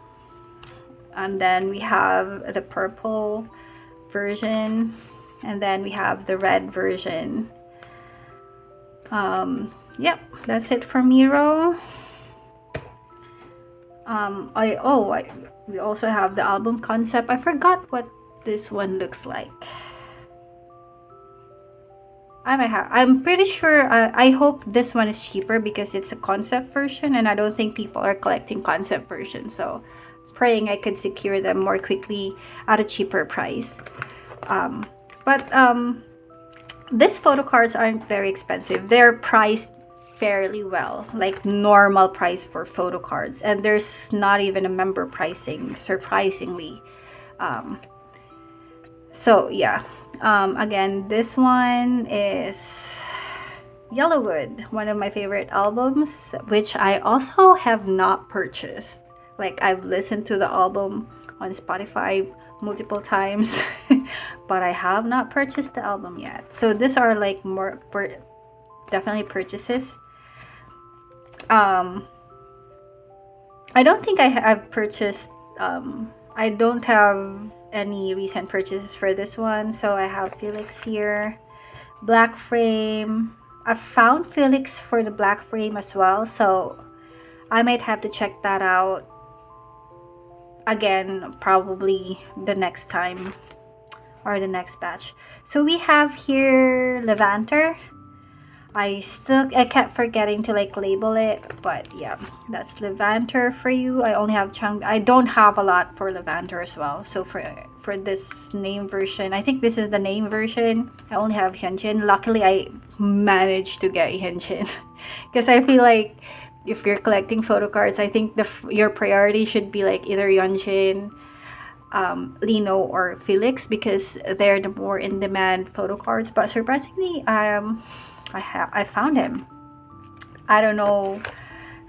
then we have the purple version, and then we have the red version. Yep, that's it for Miro. We also have the album concept. I forgot what this one looks like. I'm pretty sure, I hope this one is cheaper because it's a concept version, and I don't think people are collecting concept versions, so praying I could secure them more quickly at a cheaper price. These photo cards aren't very expensive. They're priced fairly well, like normal price for photo cards, and there's not even a member pricing, surprisingly. So yeah, again, this one is Yellowwood, one of my favorite albums, which I also have not purchased. Like, I've listened to the album on Spotify multiple times, but I have not purchased the album yet. So these are like definitely purchases. I don't think I have purchased, I don't have any recent purchases for this one. So I have Felix here, black frame. I found Felix for the black frame as well, so I might have to check that out again, probably the next time or the next batch. So we have here Levanter. I kept forgetting to like label it, but yeah, that's Levanter for you. I only have I don't have a lot for Levanter as well. So for this name version, I think this is the name version, I only have Hyunjin. Luckily, I managed to get Hyunjin because I feel like if you're collecting photo cards, I think your priority should be like either Hyunjin, Lino, or Felix, because they're the more in-demand photo cards. But surprisingly, I found him. I don't know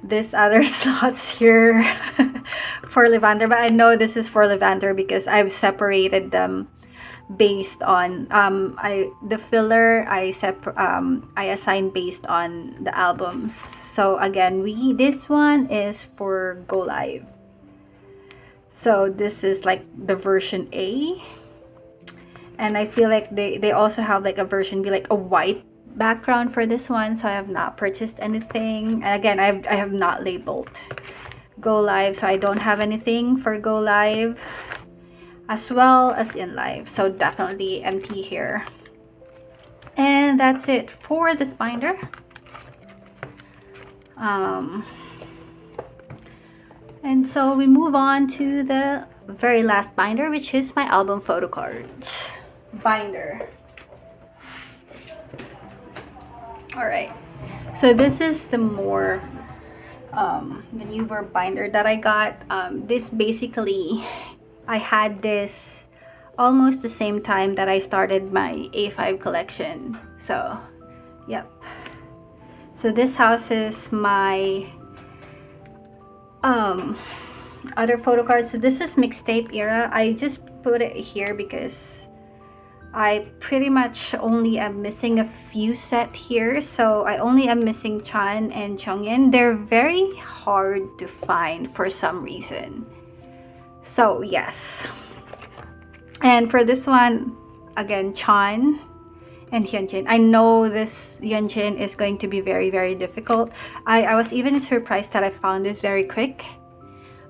this other slots here for Levanter, but I know this is for Levanter because I've separated them based on the filler I assigned based on the albums. So again, this one is for Go Live. So this is like the version A, and I feel like they also have like a version be like a white background for this one. So I have not purchased anything, and again, I have not labeled Go Live, so I don't have anything for Go Live as well as In Live. So definitely empty here. And that's it for this binder. And so we move on to the very last binder, which is my album photo cards binder. All right, so this is the more the newer binder that I got. This basically, I had this almost the same time that I started my A5 collection. So yep, so this houses my other photo cards. So this is mixtape era. I just put it here because I pretty much only am missing a few set here, so I only am missing Chan and Chongin. They're very hard to find for some reason. So yes. And for this one, again, Chan and Hyunjin. I know this Hyunjin is going to be very, very difficult. I was even surprised that I found this very quick.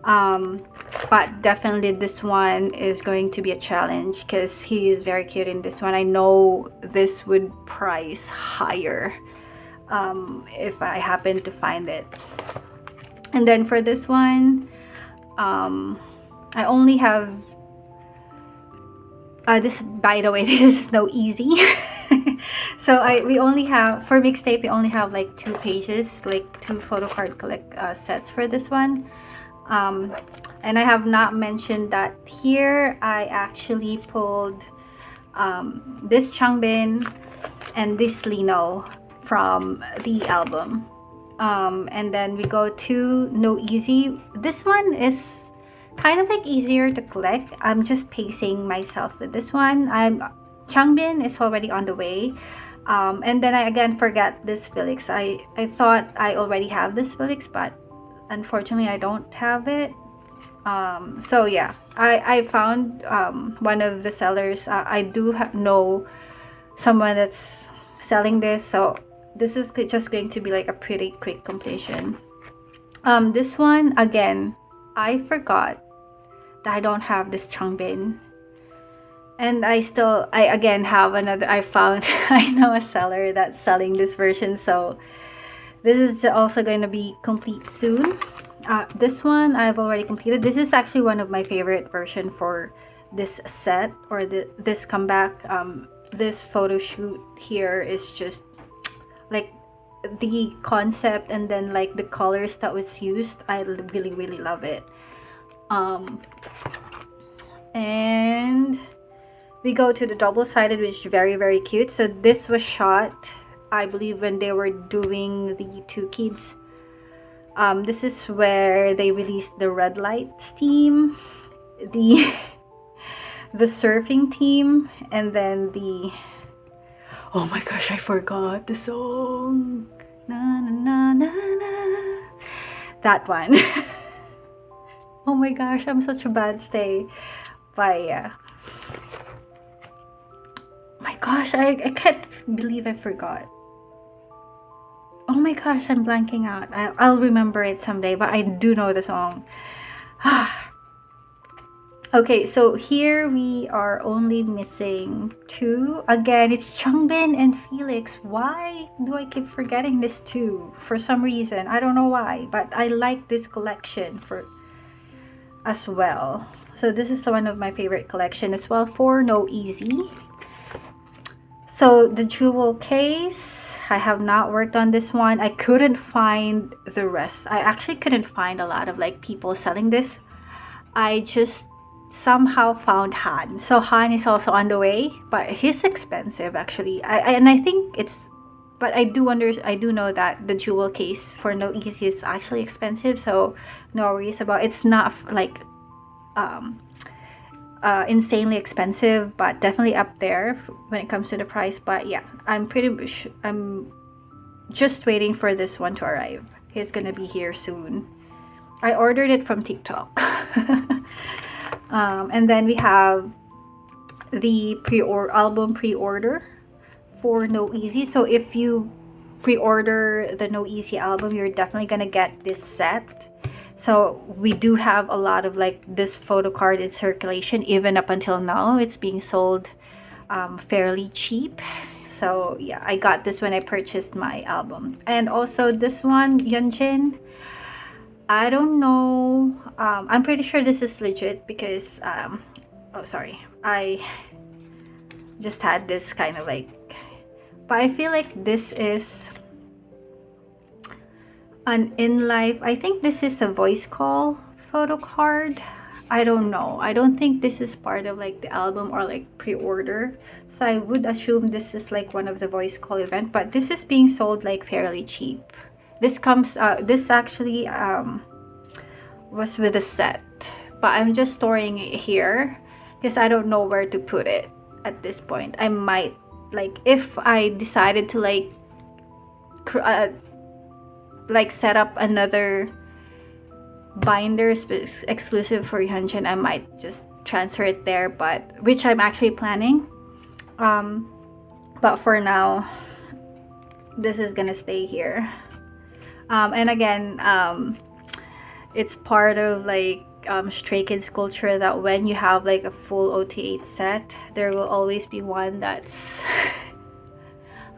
But definitely this one is going to be a challenge because he is very cute in this one. I know this would price higher if I happen to find it. And then for this one, I only have this, by the way, this is no easy. So we only have, for mixtape, we only have like 2 pages, like 2 photocard sets for this one. And I have not mentioned that here I actually pulled this Changbin and this Lino from the album. And then we go to No Easy. This one is kind of like easier to collect. I'm just pacing myself with this one. Changbin is already on the way. And then I again forgot this Felix. I thought I already have this Felix, but unfortunately I don't have it. So yeah, I found one of the sellers. I do know someone that's selling this, so this is just going to be like a pretty quick completion. This one, again, I forgot that I don't have this Changbin. And I again have another, I found, I know a seller that's selling this version, so this is also going to be complete soon. This one I've already completed. This is actually one of my favorite version for this set, or this comeback. This photo shoot here is just like the concept, and then like the colors that was used. I really, really love it. And we go to the double-sided, which is very, very cute. So this was shot, I believe, when they were doing the 2 Kids. This is where they released the Red Lights team, the surfing team, and then the, oh my gosh, I forgot the song. Na na na na na. That one. Oh my gosh, I'm such a bad stay. But yeah. My gosh, I can't believe I forgot. Oh my gosh, I'm blanking out. I'll remember it someday, but I do know the song. Okay, so here we are only missing 2. Again, it's Changbin and Felix. Why do I keep forgetting this 2? For some reason, I don't know why, but I like this collection as well. So this is one of my favorite collection as well for No Easy. So the jewel case, I have not worked on this one. I couldn't find the rest. I actually couldn't find a lot of like people selling this. I just somehow found Han. So Han is also on the way, but he's expensive actually. I think it's, but I do know that the jewel case for No Easy is actually expensive, so no worries about it. It's not like insanely expensive, but definitely up there when it comes to the price. But yeah, I'm just waiting for this one to arrive. He's gonna be here soon. I ordered it from TikTok. And then we have the album pre-order for No Easy. So if you pre-order the No Easy album, you're definitely gonna get this set. So we do have a lot of like this photo card in circulation. Even up until now, it's being sold fairly cheap. So yeah, I got this when I purchased my album. And also this one, Yeonjin, I don't know, I'm pretty sure this is legit because oh sorry, I just had this kind of like, but I feel like this is an in life, I think this is a voice call photo card. I don't know, I don't think this is part of like the album or like pre-order, so I would assume this is like one of the voice call event, but this is being sold like fairly cheap. This comes this actually was with a set, but I'm just storing it here because I don't know where to put it. at this point. I might, like, if I decided to like set up another binder exclusive for Hyunjin, I might just transfer it there, but which I'm actually planning. But for now, this is gonna stay here. And again, it's part of like Stray Kids culture that when you have like a full OT8 set, there will always be one that's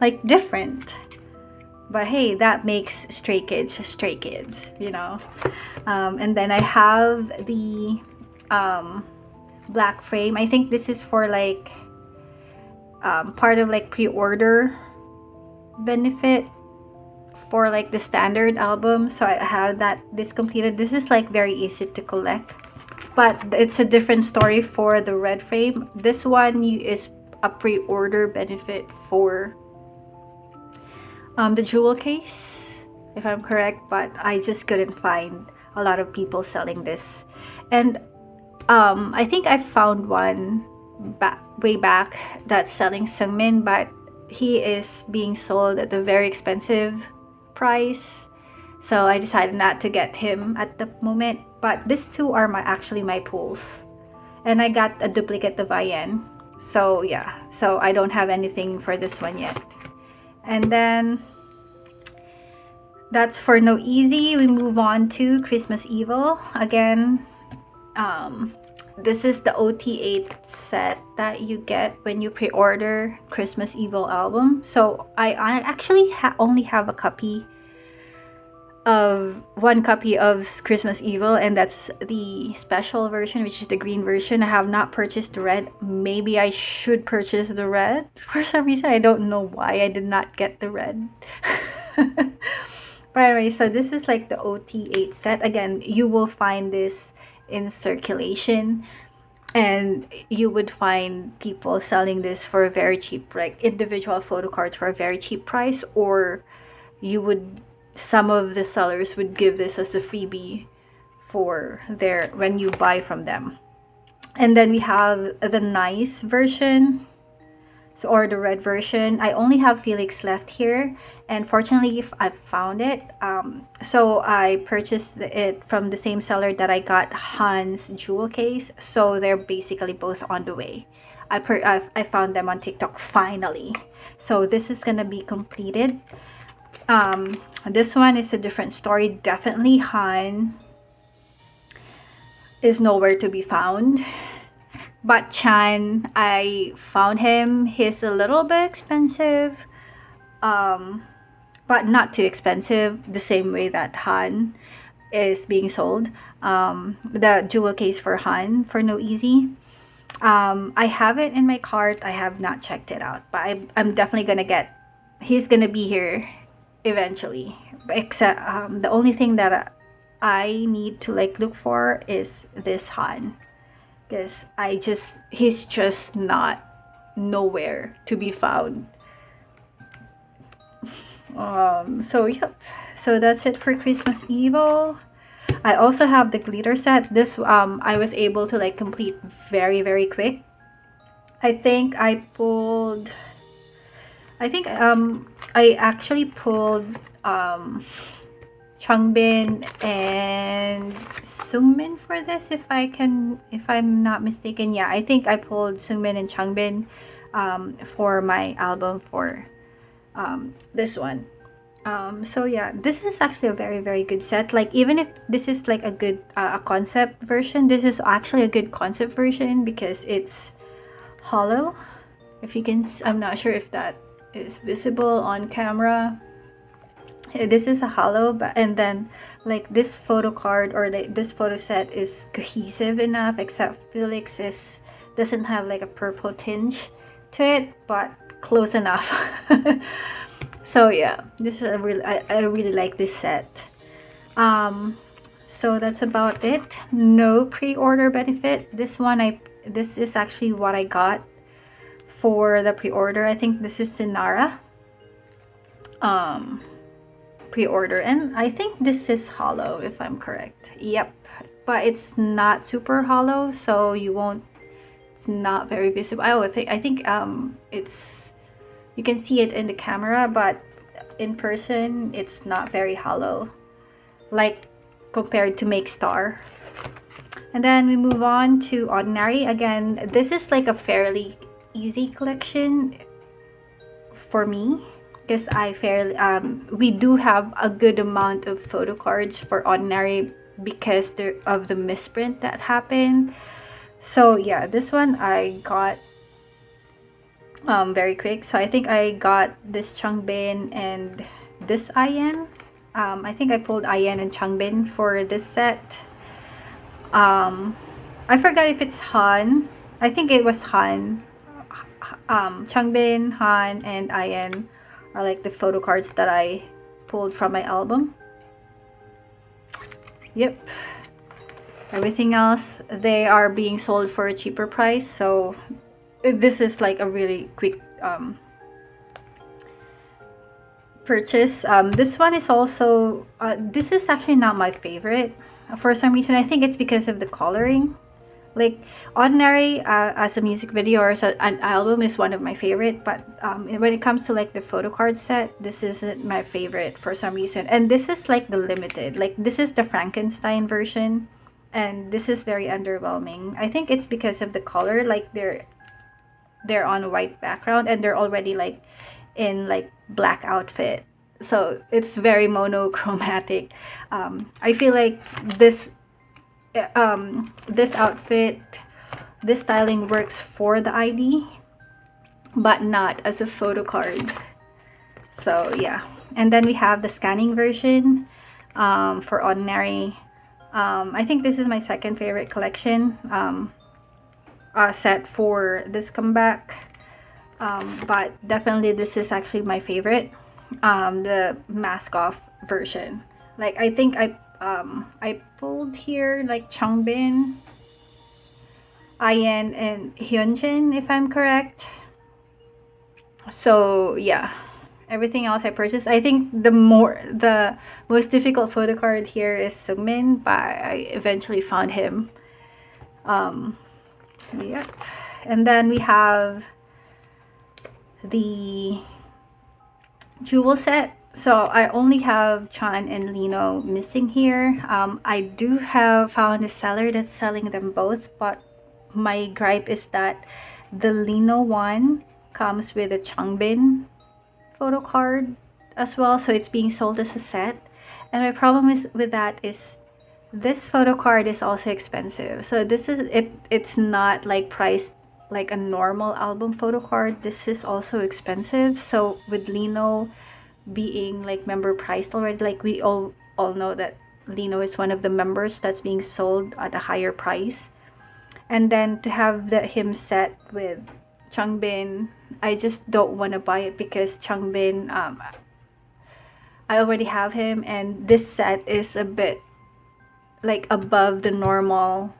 like different. But hey, that makes Stray Kids Stray Kids, you know. And then I have the black frame. I think this is for like part of like pre-order benefit for like the standard album. So I have this completed. This is like very easy to collect, but it's a different story for the red frame. This one is a pre-order benefit for the jewel case, if I'm correct, but I just couldn't find a lot of people selling this. And I think I found one way back that's selling Seungmin, but he is being sold at a very expensive price, so I decided not to get him at the moment. But these two are actually my pulls, and I got a duplicate of IN, so yeah, so I don't have anything for this one yet. And then that's for No Easy. We move on to Christmas Evil again. This is the OT8 set that you get when you pre-order Christmas Evil album. So I actually only have one copy of Christmas Evil, and that's the special version, which is the green version. I have not purchased the red. Maybe I should purchase the red. For some reason, I don't know why I did not get the red. But anyway, so this is like the OT8 set. Again, you will find this in circulation, and you would find people selling this for a very cheap, like individual photo cards for a very cheap price, or some of the sellers would give this as a freebie for when you buy from them. And then we have the nice version, or the red version. I only have Felix left here, and fortunately I found it. So I purchased it from the same seller that I got Han's jewel case, so they're basically both on the way. I found them on TikTok finally, so this is gonna be completed. This one is a different story. Definitely Han is nowhere to be found. But Chan, I found him. He's a little bit expensive, but not too expensive, the same way that Han is being sold. The jewel case for Han for No Easy. I have it in my cart. I have not checked it out, but I'm definitely gonna he's gonna be here eventually. Except the only thing that I need to like look for is this Han, because he's just nowhere to be found. So yep, so that's it for Christmas Evil. I also have the glitter set. This I was able to like complete very, very quick. I actually pulled Changbin and Seungmin for this, if I'm not mistaken. Yeah, I think I pulled Seungmin and Changbin for my album for this one. So yeah, this is actually a very, very good set. Like, even if this is like a good a concept version, this is actually a good concept version because it's hollow. If you can, I'm not sure if that is visible on camera. This is a hollow, and then like this photo card or like this photo set is cohesive enough, except Felix doesn't have like a purple tinge to it, but close enough. So yeah, this is I really like this set. So that's about it. No pre-order benefit. This is actually what I got for the pre-order. I think this is Sinara pre-order, and I think this is hollow, if I'm correct. Yep, but it's not super hollow, so you won't it's not very visible. I think it's, you can see it in the camera, but in person it's not very hollow, like compared to Make Star. And then we move on to Ordinary. Again, this is like a fairly easy collection for me because I fairly we do have a good amount of photo cards for Ordinary because of the misprint that happened. So yeah, this one I got very quick. So I think I got this Changbin and this Ian. I think I pulled Ian and Changbin for this set. I forgot if it's Han. I think it was Han. Changbin, Han, and Ian are like the photo cards that I pulled from my album. Yep. Everything else, they are being sold for a cheaper price, so this is like a really quick purchase. This one is also this is actually not my favorite for some reason. I think it's because of the coloring. Like Ordinary as a music video or as an album is one of my favorite, but when it comes to like the photo card set, this isn't my favorite for some reason. And this is like the limited, like this is the Frankenstein version, and this is very underwhelming. I think it's because of the color, like they're on a white background and they're already like in like black outfit, so it's very monochromatic. I feel like this outfit, this styling works for the ID but not as a photo card. So yeah, and then we have the scanning version for Ordinary. I think this is my second favorite collection set for this comeback, but definitely this is actually my favorite, the mask off version. Like I think I pulled here like Changbin, Ian, and Hyunjin if I'm correct. So yeah, everything else I purchased. I think the most difficult photo card here is Seungmin, but I eventually found him. Yep. And then we have the jewel set. So I only have Chan and Lino missing here. I do have found a seller that's selling them both, but my gripe is that the Lino one comes with a Changbin photo card as well, so it's being sold as a set. And my problem with that is this photo card is also expensive. So this is it's not like priced like a normal album photo card. This is also expensive. So with Lino being like member priced already, like we all know that Lino is one of the members that's being sold at a higher price, and then to have him set with Changbin, I just don't want to buy it because Changbin, I already have him, and this set is a bit like above the normal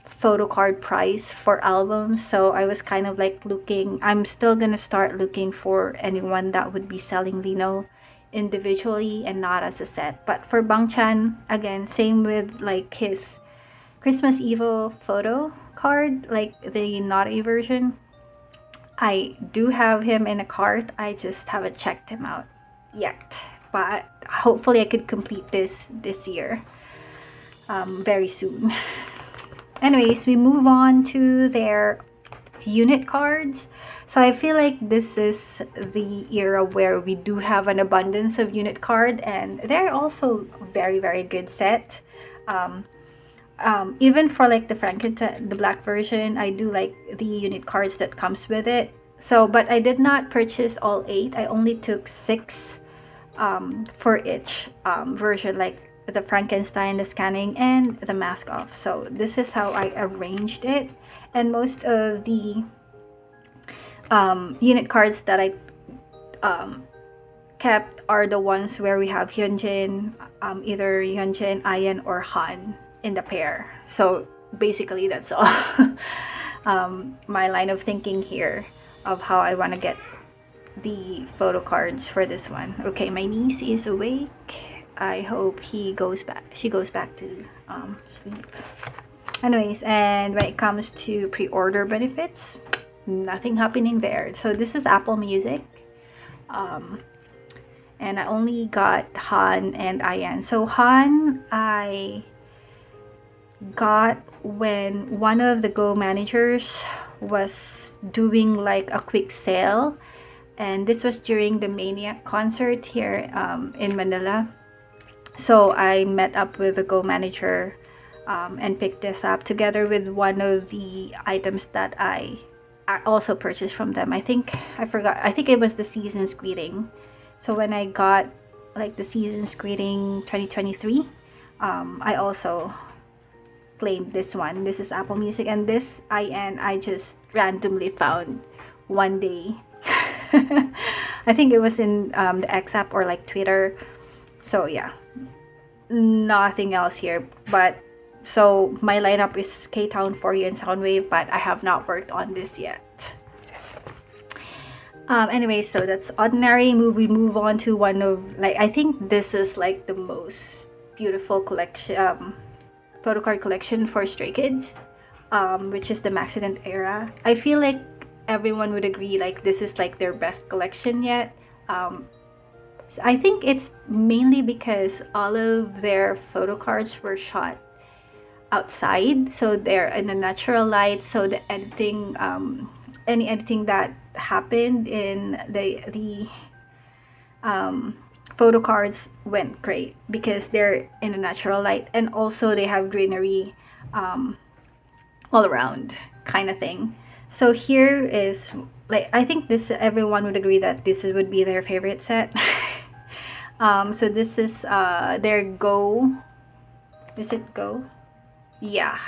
photo card price for albums. So I was kind of like looking, I'm still gonna start looking for anyone that would be selling Lino individually and not as a set. But for Bangchan, again, same with like his Christmas Evo photo card, like the naughty version, I do have him in a cart. I just haven't checked him out yet, but hopefully I could complete this year, very soon. Anyways, we move on to their unit cards. So I feel like this is the era where we do have an abundance of unit card, and they're also very, very good set. Even for like the Frankenstein, the black version, I do like the unit cards that comes with it. So, but I did not purchase all 8. I only took 6 for each version, like the Frankenstein, the scanning, and the mask off. So this is how I arranged it, and most of the unit cards that I kept are the ones where we have Hyunjin, either Hyunjin, Ian, or Han in the pair. So basically that's all. My line of thinking here of how I want to get the photo cards for this one. Okay, my niece is awake. I hope she goes back to sleep. Anyways, and when it comes to pre-order benefits, nothing happening there. So this is Apple Music. Um, and I only got Han and Ayan. So Han, I got when one of the Go managers was doing like a quick sale, and this was during the Maniac concert here in Manila. So I met up with the Go manager and picked this up together with one of the items that I also purchased from them. I think I forgot. I think it was the Seasons greeting. So when I got like the Seasons greeting 2023, I also claimed this one. This is Apple Music, and this I just randomly found one day. I think it was in the X app or like Twitter. So yeah, nothing else here. But so my lineup is K-Town, For You, and Soundwave, but I have not worked on this yet. Anyway, so that's Ordinary. We move on to one of, like, I think this is like the most beautiful collection, photocard collection for Stray Kids, which is the Maxident era. I feel like everyone would agree like this is like their best collection yet. I think it's mainly because all of their photo cards were shot outside, so they're in a natural light, so the editing, any editing that happened in the photo cards went great because they're in a natural light, and also they have greenery all around kind of thing. So here is, like, I think this, everyone would agree that this would be their favorite set. So this is their Go, is it Go? Yeah,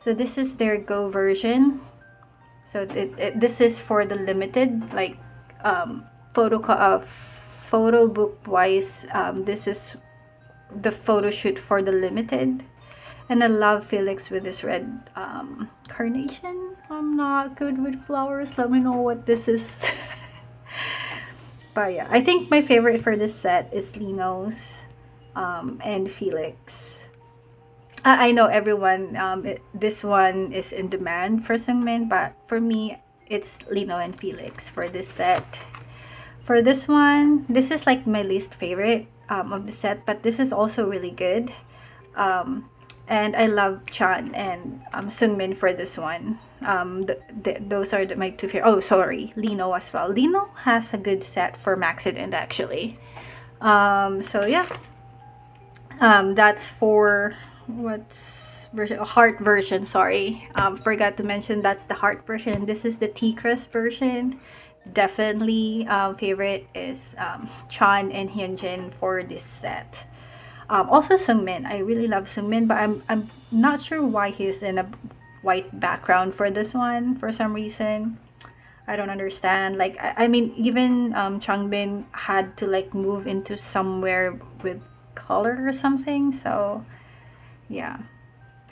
so this is their Go version. So this is for the limited, like, photo book wise, this is the photo shoot for the limited. And I love Felix with this red carnation. I'm not good with flowers, let me know what this is. But yeah, I think my favorite for this set is Lino's and Felix. I know everyone, this one is in demand for Sungmin, but for me, it's Lino and Felix for this set. For this one, this is like my least favorite of the set, but this is also really good. And I love Chan and Sungmin for this one. Those are my two favorite. Oh, sorry, Lino as well. Lino has a good set for Maxident actually. So yeah, that's for what's version, heart version. Sorry, forgot to mention that's the heart version. This is the T-Crest version. Definitely favorite is Chan and Hyunjin for this set. Also Sungmin, I really love Sungmin, but I'm not sure why he's in a white background for this one for some reason. I don't understand. Like, I mean, even Changbin had to like move into somewhere with color or something. So yeah,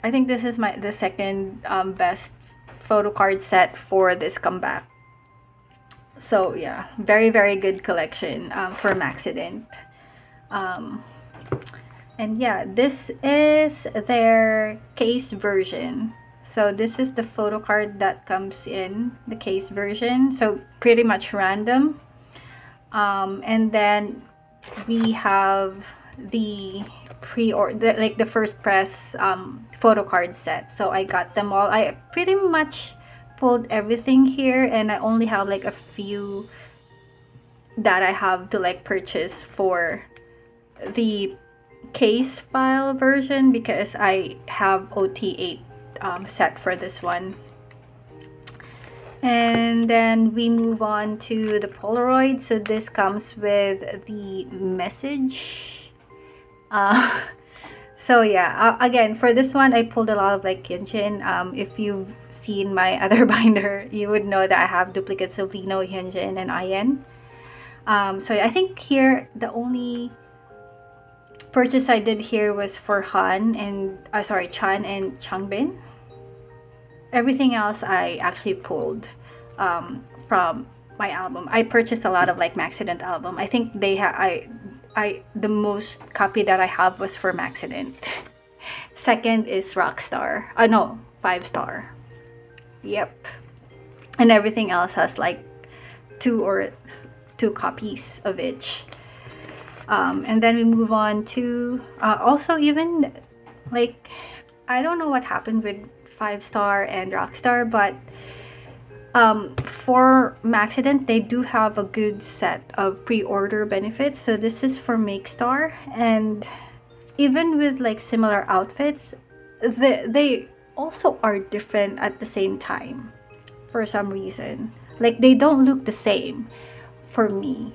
I think this is the second best photo card set for this comeback. So yeah, very very good collection for Maxident. And yeah, this is their case version. So this is the photo card that comes in the case version. So pretty much random. And then we have the like the first press photo card set. So I got them all. I pretty much pulled everything here, and I only have like a few that I have to like purchase for the case file version because I have OT8 set for this one. And then we move on to the Polaroid. So this comes with the message. So yeah, again, for this one I pulled a lot of like Hyunjin. If you've seen my other binder, you would know that I have duplicates of Lino, Hyunjin, and Ayen. So I think here the only purchase I did here was for Han and Chan and Changbin. Everything else I actually pulled from my album. I purchased a lot of like Maxident album. I think they have the most copy that I have was for Maxident. Second is Rockstar. No, 5 star. Yep. And everything else has like two copies of each. And then we move on to also even like I don't know what happened with 5 star and Rockstar, but for Maxident they do have a good set of pre-order benefits. So this is for Makestar, and even with like similar outfits, they also are different at the same time for some reason. Like they don't look the same for me.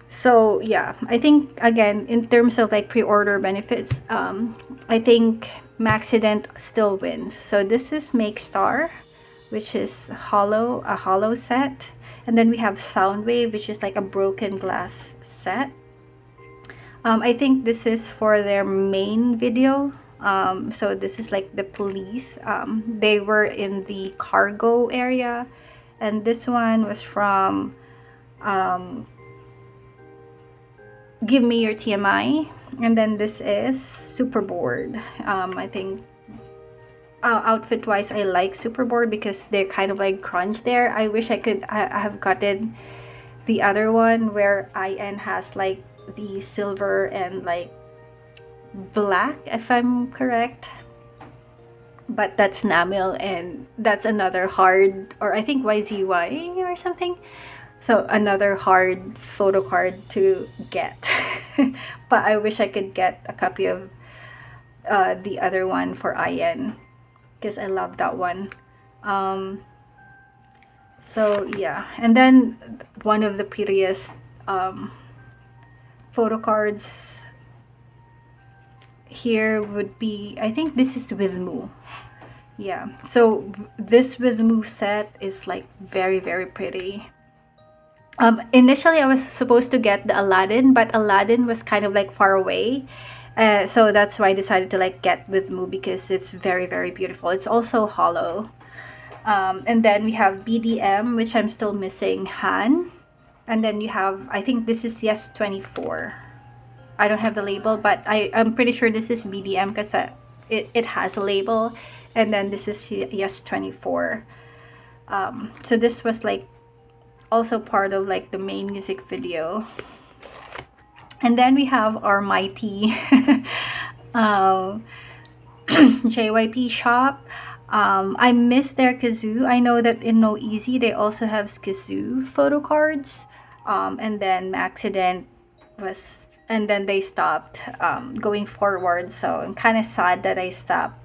So yeah, I think again in terms of like pre-order benefits, I think Maxident still wins. So this is Makestar, which is a hollow set, and then we have Soundwave, which is like a broken glass set. I think this is for their main video. So this is like the police. They were in the cargo area, and this one was from Give Me Your TMI, and then this is Superboard. I think outfit wise I like Superboard because they're kind of like grunge there. I wish I have gotten the other one where IN has like the silver and like black, if I'm correct. But that's Namil, and that's another hard, or I think YZY or something. So another hard photocard to get. But I wish I could get a copy of the other one for IN because I love that one. So yeah, and then one of the prettiest photo cards here would be, I think this is with Moo. Yeah, so this with Moo set is like very pretty. Initially I was supposed to get the Aladdin, but Aladdin was kind of like far away. So that's why I decided to like get with Moo because it's very beautiful. It's also hollow. And then we have BDM, which I'm still missing Han. And then you have, I think this is Yes 24. I don't have the label, but I'm pretty sure this is BDM because it has a label. And then this is Yes 24. So this was like also part of like the main music video. And then we have our mighty JYP shop. I miss their kazoo. I know that in No Easy they also have kazoo photo cards. And then Maxident was, and then they stopped going forward. So I'm kind of sad that I stopped.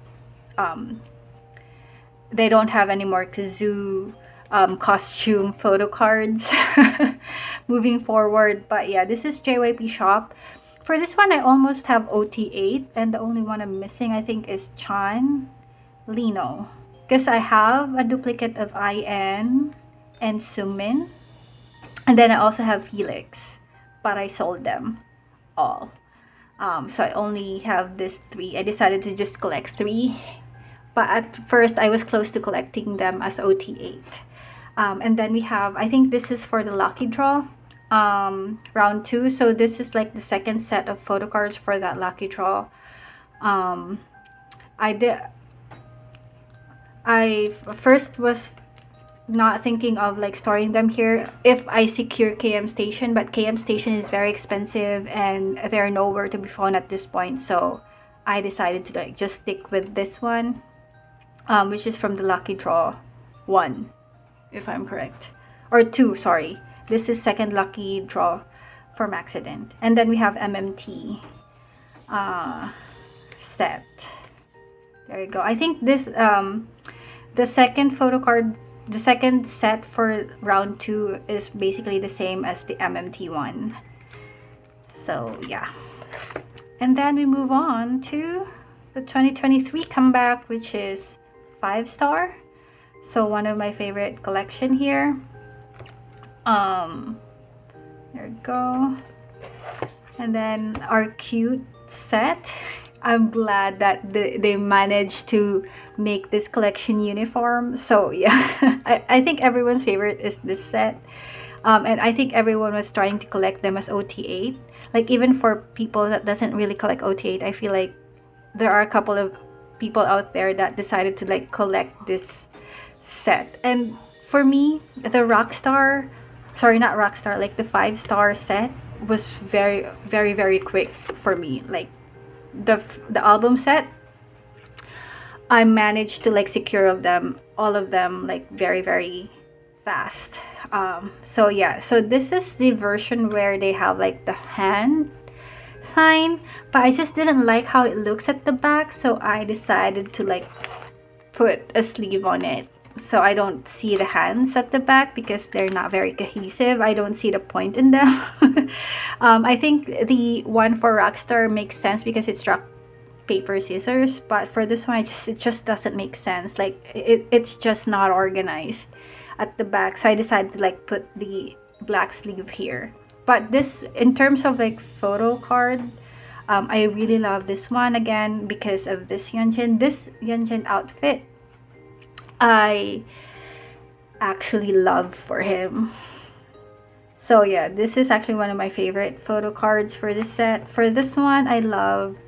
They don't have any more kazoo costume photo cards moving forward. But yeah, this is JYP shop. For this one I almost have OT8, and the only one I'm missing I think is Chan Lino, because I have a duplicate of IN and Sumin, and then I also have Helix, but I sold them all. So I only have this 3. I decided to just collect 3, but at first I was close to collecting them as OT8. And then we have, I think this is for the lucky draw, round 2. So this is like the second set of photo cards for that lucky draw. I first was not thinking of like storing them here if I secure KM Station, but KM Station is very expensive and they're nowhere to be found at this point. So I decided to like just stick with this one, which is from the lucky draw 1, if I'm correct, or 2, sorry. This is second lucky draw for Maxident. And then we have MMT set. There you go. I think this the second photo card, the second set for round 2 is basically the same as the MMT one. So yeah, and then we move on to the 2023 comeback, which is 5-star. So one of my favorite collection here. There we go. And then our cute set. I'm glad that they managed to make this collection uniform. So yeah, I think everyone's favorite is this set. And I think everyone was trying to collect them as OT8. Like even for people that doesn't really collect OT8, I feel like there are a couple of people out there that decided to like collect this set. And for me, the Rockstar, sorry, not Rockstar, like the 5-star set was very, very, very quick for me. Like the album set, I managed to like secure of them, all of them, like very, very fast. So yeah, so this is the version where they have like the hand sign, but I just didn't like how it looks at the back, so I decided to like put a sleeve on it so I don't see the hands at the back because they're not very cohesive. I don't see the point in them. I think the one for Rockstar makes sense because it's rock paper scissors, but for this one it just doesn't make sense. Like it's just not organized at the back, so I decided to like put the black sleeve here. But this, in terms of like Photocard, I really love this one again because of this Yeonjin outfit. I actually love for him. So yeah, this is actually one of my favorite photo cards for this set. For this one, I love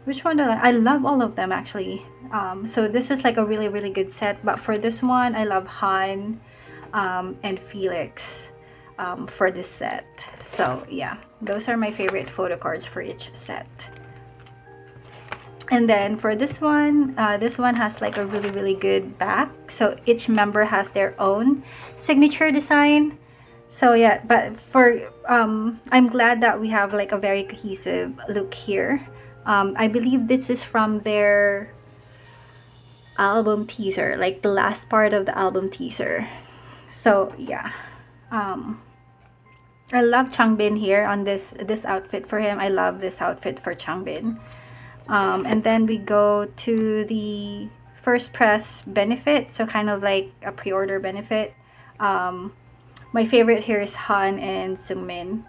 which one do I love all of them actually. So this is like a really, really good set, but for this one I love Han and Felix for this set. So yeah, those are my favorite photo cards for each set. And then for this one has like a really, really good back, so each member has their own signature design. So yeah, but for I'm glad that we have like a very cohesive look here. I believe this is from their album teaser, like the last part of the album teaser. So yeah, I love Changbin here on this outfit for him. I love this outfit for Changbin. And then we go to the first press benefit, so kind of like a pre-order benefit. My favorite here is Han and Seungmin.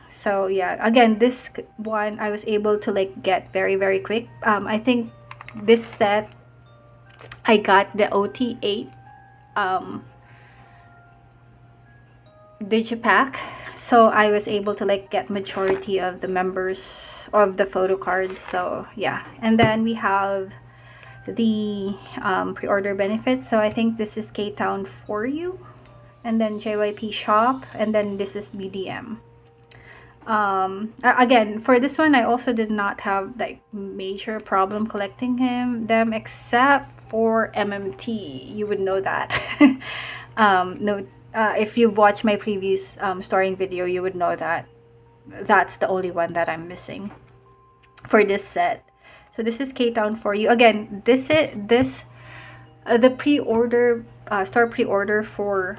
So yeah, again, this one I was able to like get very, very quick. I think this set I got the OT8 digipack, so I was able to like get majority of the members of the photo cards. So yeah, and then we have the pre-order benefits. So I think this is K-Town For You, and then JYP Shop, and then this is BDM. Again, for this one I also did not have like major problem collecting them except for MMT. You would know that. No, if you've watched my previous storing video, you would know that that's the only one that I'm missing for this set. So this is K-Town For You. Again, the pre-order store pre-order for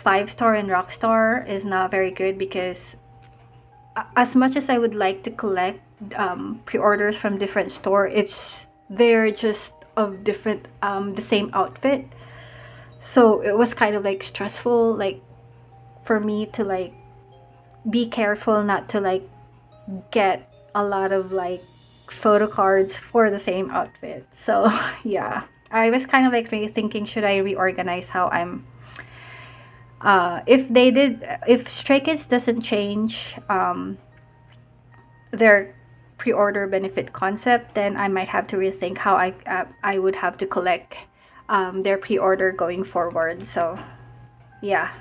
5-star and Rockstar is not very good because as much as I would like to collect pre-orders from different store, they're just of different the same outfit. So it was kind of like stressful, like for me to like be careful not to like get a lot of like photo cards for the same outfit. So yeah, I was kind of like thinking, should I reorganize how I'm if Stray Kids doesn't change their pre-order benefit concept, then I might have to rethink how I would have to collect their pre-order going forward. So yeah,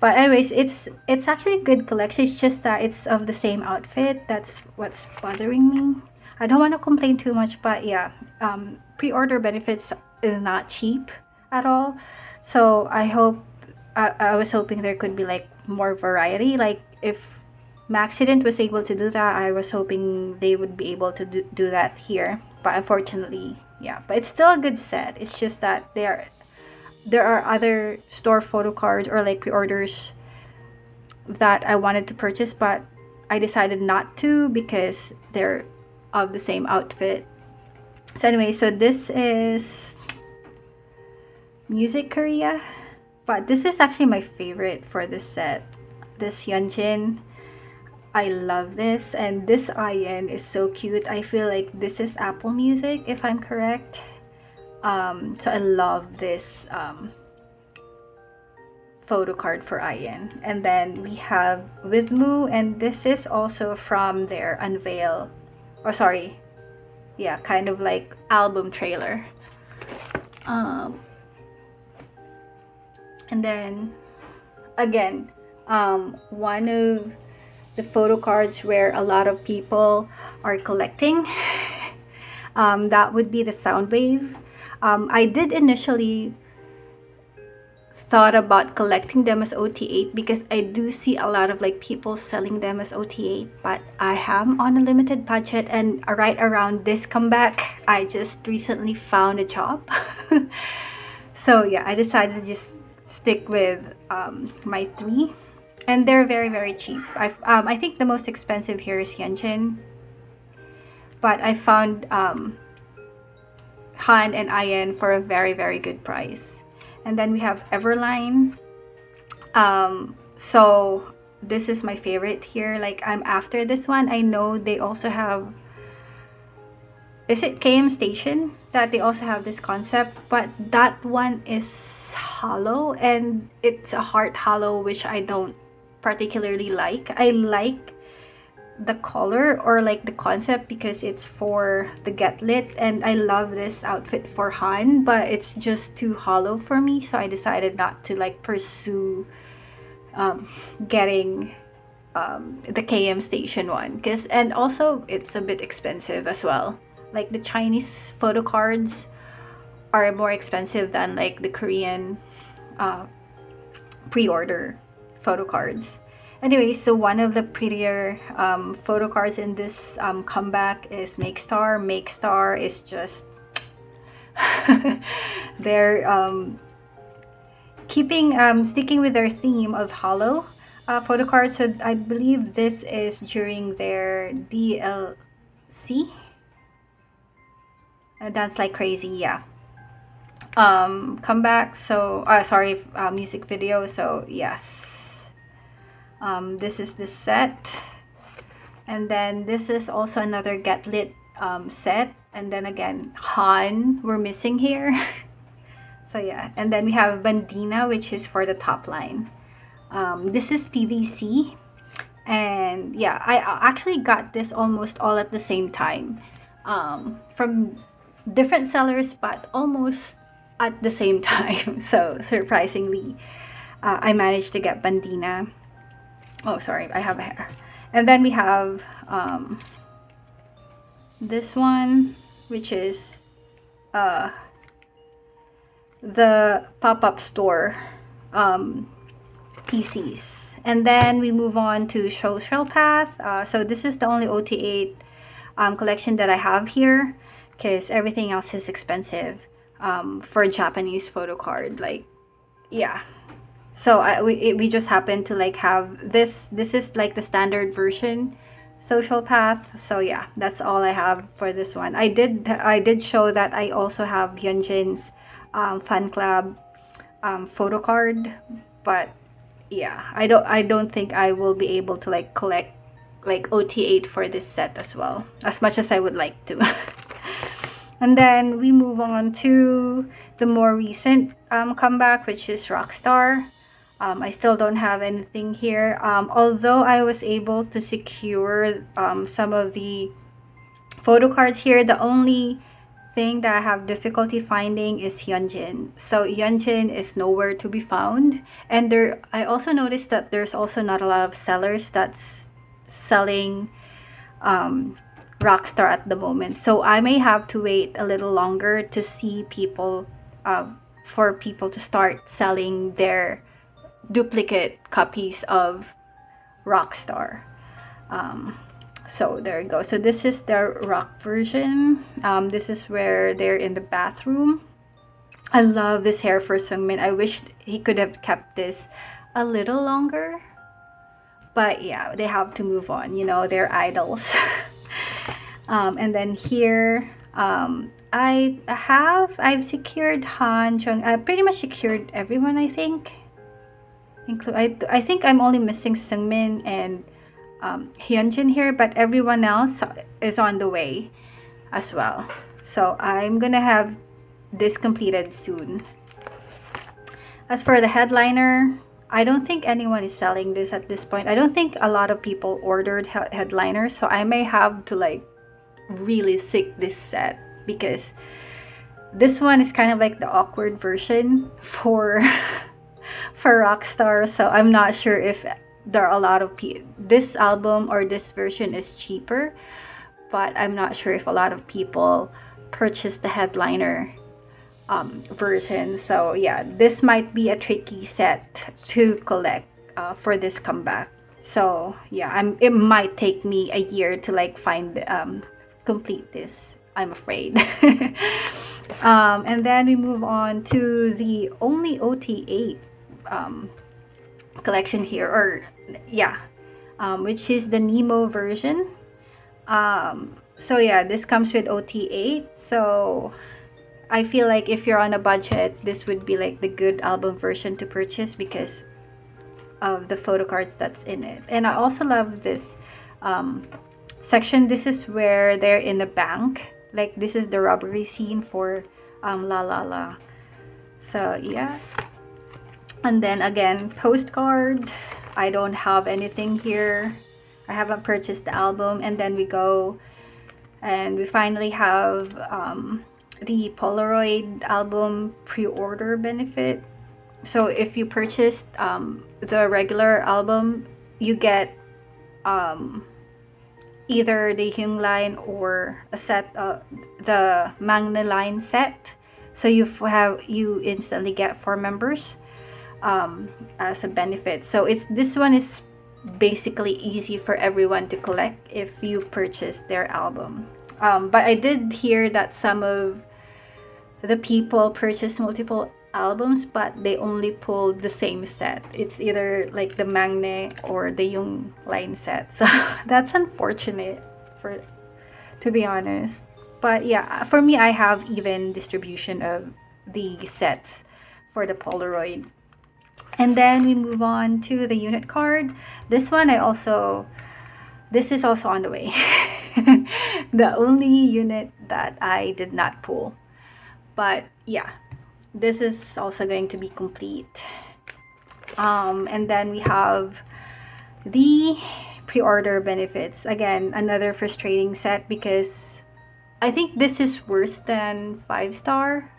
but anyways, it's actually a good collection. It's just that it's of the same outfit. That's what's bothering me. I don't want to complain too much, but yeah, pre-order benefits is not cheap at all. So I was hoping there could be like more variety. Like if Maxident was able to do that, I was hoping they would be able to do that here. But unfortunately, yeah. But it's still a good set. It's just that there are other store photo cards or like pre-orders that I wanted to purchase, but I decided not to because they're of the same outfit. So anyway, so this is Music Korea. But this is actually my favorite for this set. This Yeonjin. I love this, and this IN is so cute. I feel like this is Apple Music if I'm correct. So I love this photo card for IN. And then we have With Moo, and this is also from their Unveil or sorry, yeah, kind of like album trailer. And then again, one of the photo cards where a lot of people are collecting, that would be the Soundwave. I did initially thought about collecting them as OT8 because I do see a lot of like people selling them as OT8, but I am on a limited budget, and right around this comeback I just recently found a job. So yeah, I decided to just stick with my three, and they're very cheap. I think the most expensive here is Hyunjin, but I found Han and Ian for a very good price. And then we have Everline. So this is my favorite here. Like, I'm after this one. I know they also have, is it KM Station that they also have this concept, but that one is hollow, and it's a heart hollow, which I don't particularly like. I like the color or like the concept because it's for the Get Lit, and I love this outfit for Han, but it's just too hollow for me, so I decided not to like pursue getting the KM Station one, because, and also it's a bit expensive as well. Like, the Chinese photo cards are more expensive than like the Korean pre-order photo cards. Anyway, so one of the prettier photo cards in this comeback is Make Star. Make Star is just they're sticking with their theme of hollow photo cards. So I believe this is during their DLC. Dance Like Crazy, yeah. Comeback. So sorry, music video. So yes. This is the set, and then this is also another Get Lit set, and then again Han we're missing here. So yeah, and then we have Bandina, which is for the top line. This is PVC, and yeah, I actually got this almost all at the same time, from different sellers, but almost at the same time. So surprisingly, I managed to get Bandina. Oh, sorry, I have a hair. And then we have this one, which is the pop-up store PCs. And then we move on to Social Path. So this is the only OT8 collection that I have here, because everything else is expensive for a Japanese photo card. Like, yeah. So we just happen to like have this is like the standard version Social Path. So yeah, that's all I have for this one. I did show that I also have Hyunjin's fan club photo card, but yeah, I don't think I will be able to like collect like OT8 for this set as well, as much as I would like to. And then we move on to the more recent comeback, which is Rockstar. I still don't have anything here. Although I was able to secure some of the photo cards here, the only thing that I have difficulty finding is Hyunjin. So Hyunjin is nowhere to be found. And I also noticed that there's also not a lot of sellers that's selling Rockstar at the moment. So I may have to wait a little longer to see people, for people to start selling their duplicate copies of Rockstar. So there you go. So this is the rock version. This is where they're in the bathroom. I love this hair for Seungmin. I wish he could have kept this a little longer, but yeah, they have to move on, you know, they're idols. And then here, I've secured Han Jung. I pretty much secured everyone, I think. I think I'm only missing Seungmin and Hyunjin here, but everyone else is on the way as well. So I'm gonna have this completed soon. As for the headliner, I don't think anyone is selling this at this point. I don't think a lot of people ordered headliners, so I may have to like really sick this set, because this one is kind of like the awkward version for for Rockstar. So I'm not sure if there are a lot of this album or this version is cheaper, but I'm not sure if a lot of people purchase the headliner version. So yeah, this might be a tricky set to collect for this comeback. So yeah, it might take me a year to like find complete this, I'm afraid. And then we move on to the only OT8 collection here, or yeah, which is the Nemo version. So yeah, this comes with OT8. So I feel like if you're on a budget, this would be like the good album version to purchase because of the photo cards that's in it. And I also love this section. This is where they're in the bank. Like this is the robbery scene for La La La. So yeah. And then again, postcard. I don't have anything here. I haven't purchased the album. And then we go and we finally have the Polaroid album pre-order benefit. So if you purchased the regular album, you get either the Hyung line or a set of the Magna line set. So you instantly get 4 members as a benefit. So this one is basically easy for everyone to collect if you purchase their album. But I did hear that some of the people purchase multiple albums, but they only pulled the same set. It's either like the Magne or the Yung line set. So that's unfortunate, to be honest. But yeah, for me, I have even distribution of the sets for the Polaroid. And then we move on to the unit card. This is also on the way. The only unit that I did not pull. But yeah, this is also going to be complete. And then we have the pre-order benefits. Again, another frustrating set because I think this is worse than 5-star,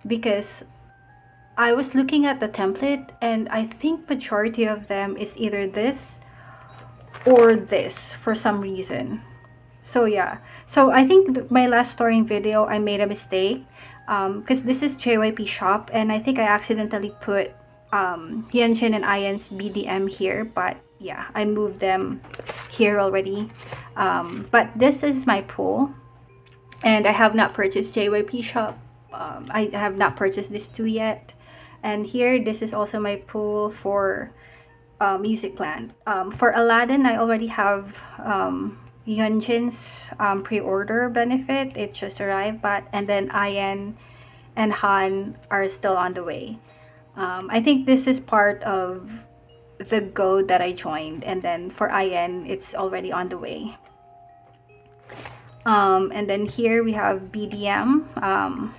because I was looking at the template and I think majority of them is either this or this for some reason. So yeah, so I think my last storing video I made a mistake because this is JYP shop and I think I accidentally put Hyunjin and Ian's BDM here, but yeah, I moved them here already. But this is my pool and I have not purchased JYP shop. I have not purchased this too yet. And here, this is also my pool for music plan. For Aladdin, I already have Hyunjin's pre-order benefit. It just arrived, and then Ian and Han are still on the way. I think this is part of the Go that I joined, and then for Ian, it's already on the way. And then here we have BDM.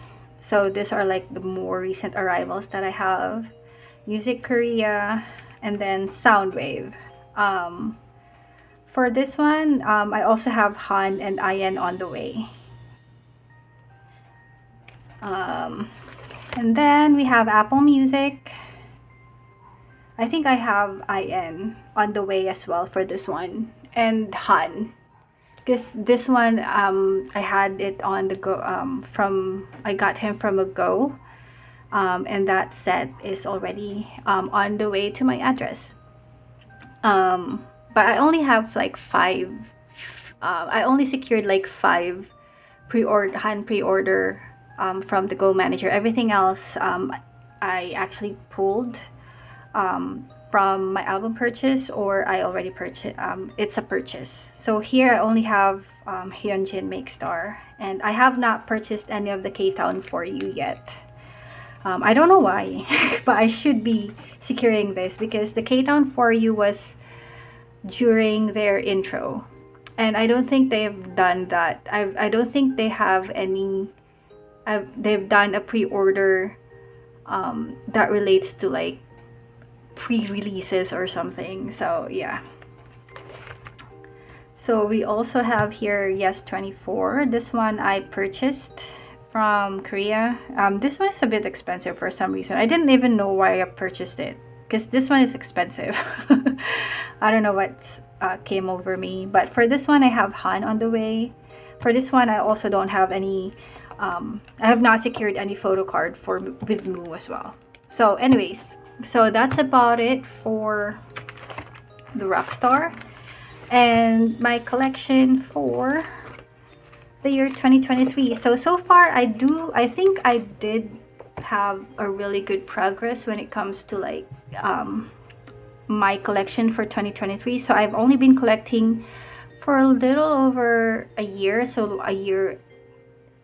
So these are like the more recent arrivals that I have. Music Korea, and then Soundwave. For this one, I also have Han and Ian on the way. And then we have Apple Music. I think I have Ian on the way as well for this one. And Han. Because this one, I had it on the Go, I got him from a Go. And that set is already on the way to my address. But I only have like 5. I only secured like 5 pre-order from the Go manager. Everything else I actually pulled from my album purchase, or I already purchased. It's a purchase. So here I only have Hyunjin Make Star, and I have not purchased any of the K-Town For You yet. I don't know why, but I should be securing this because the K-Town For You was during their intro, and I don't think they've done that. I don't think they have any. They've done a pre-order that relates to like pre-releases or something. So yeah. So we also have here Yes 24. This one I purchased from Korea. This one is a bit expensive for some reason. I didn't even know why I purchased it because this one is expensive. I don't know what came over me. But for this one, I have Han on the way. For this one, I also don't have any. I have not secured any photo card for with Moo as well. So, anyways, so that's about it for the Rockstar and my collection for the year 2023. So far I think I did have a really good progress when it comes to like my collection for 2023. So I've only been collecting for a little over a year, so a year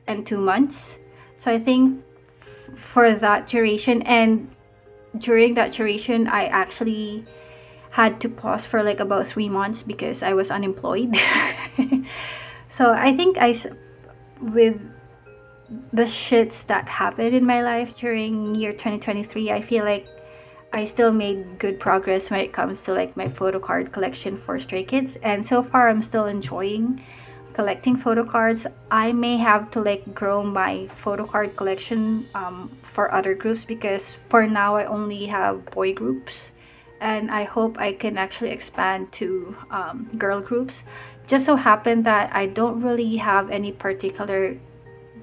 and 2 months. So I think for that duration, and during that duration I actually had to pause for like about 3 months because I was unemployed. So I think with the shits that happened in my life during year 2023, I feel like I still made good progress when it comes to like my photo card collection for Stray Kids, and so far I'm still enjoying collecting photo cards. I may have to like grow my photo card collection for other groups because for now I only have boy groups, and I hope I can actually expand to girl groups. Just so happened that I don't really have any particular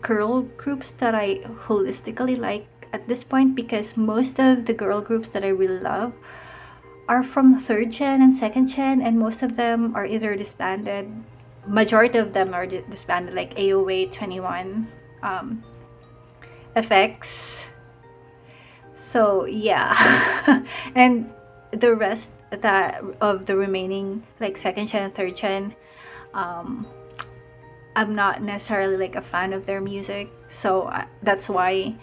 girl groups that I holistically like at this point, because most of the girl groups that I really love are from third gen and second gen, and most of them are either disbanded. Majority of them are disbanded, like AOA 21, FX. So yeah, and the rest that of the remaining like second gen and third gen, I'm not necessarily like a fan of their music, so that's why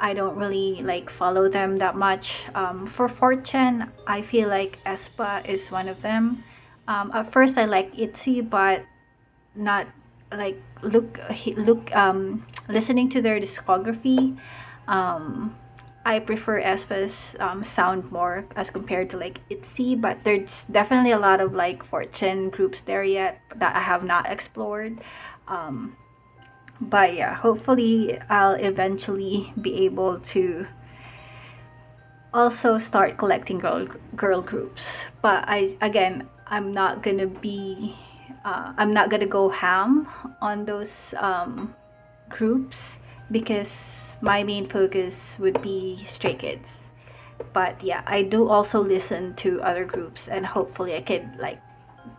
I don't really like follow them that much. For fourth gen, I feel like aespa is one of them. At first I like ITZY, but not like listening to their discography. I prefer aespa's sound more as compared to like ITZY, but there's definitely a lot of like fortune groups there yet that I have not explored. But yeah, hopefully I'll eventually be able to also start collecting girl groups. But I'm not gonna go ham on those groups because my main focus would be Stray Kids. But yeah, I do also listen to other groups, and hopefully I could like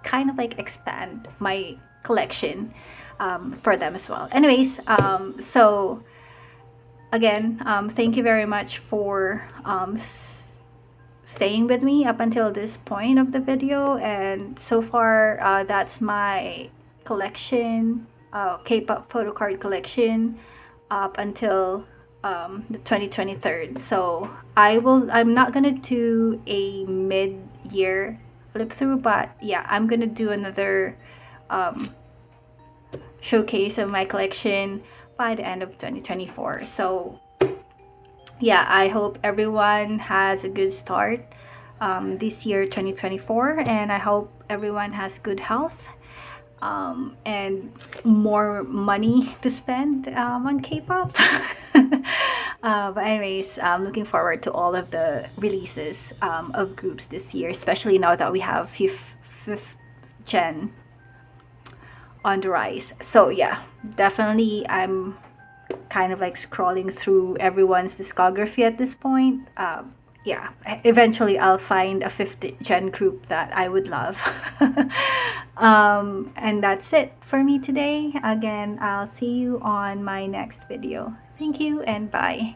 kind of like expand my collection for them as well. Anyways, so again, thank you very much for staying with me up until this point of the video. And so far, that's my collection, K-pop photo card collection up until the 2023. So I'm not gonna do a mid-year flip through, but yeah, I'm gonna do another showcase of my collection by the end of 2024. So yeah, I hope everyone has a good start this year 2024, and I hope everyone has good health and more money to spend on K-pop. But anyways, I'm looking forward to all of the releases of groups this year, especially now that we have fifth gen on the rise. So yeah, definitely I'm kind of like scrolling through everyone's discography at this point. Yeah, eventually I'll find a fifth gen group that I would love. And that's it for me today. Again, I'll see you on my next video. Thank you and bye.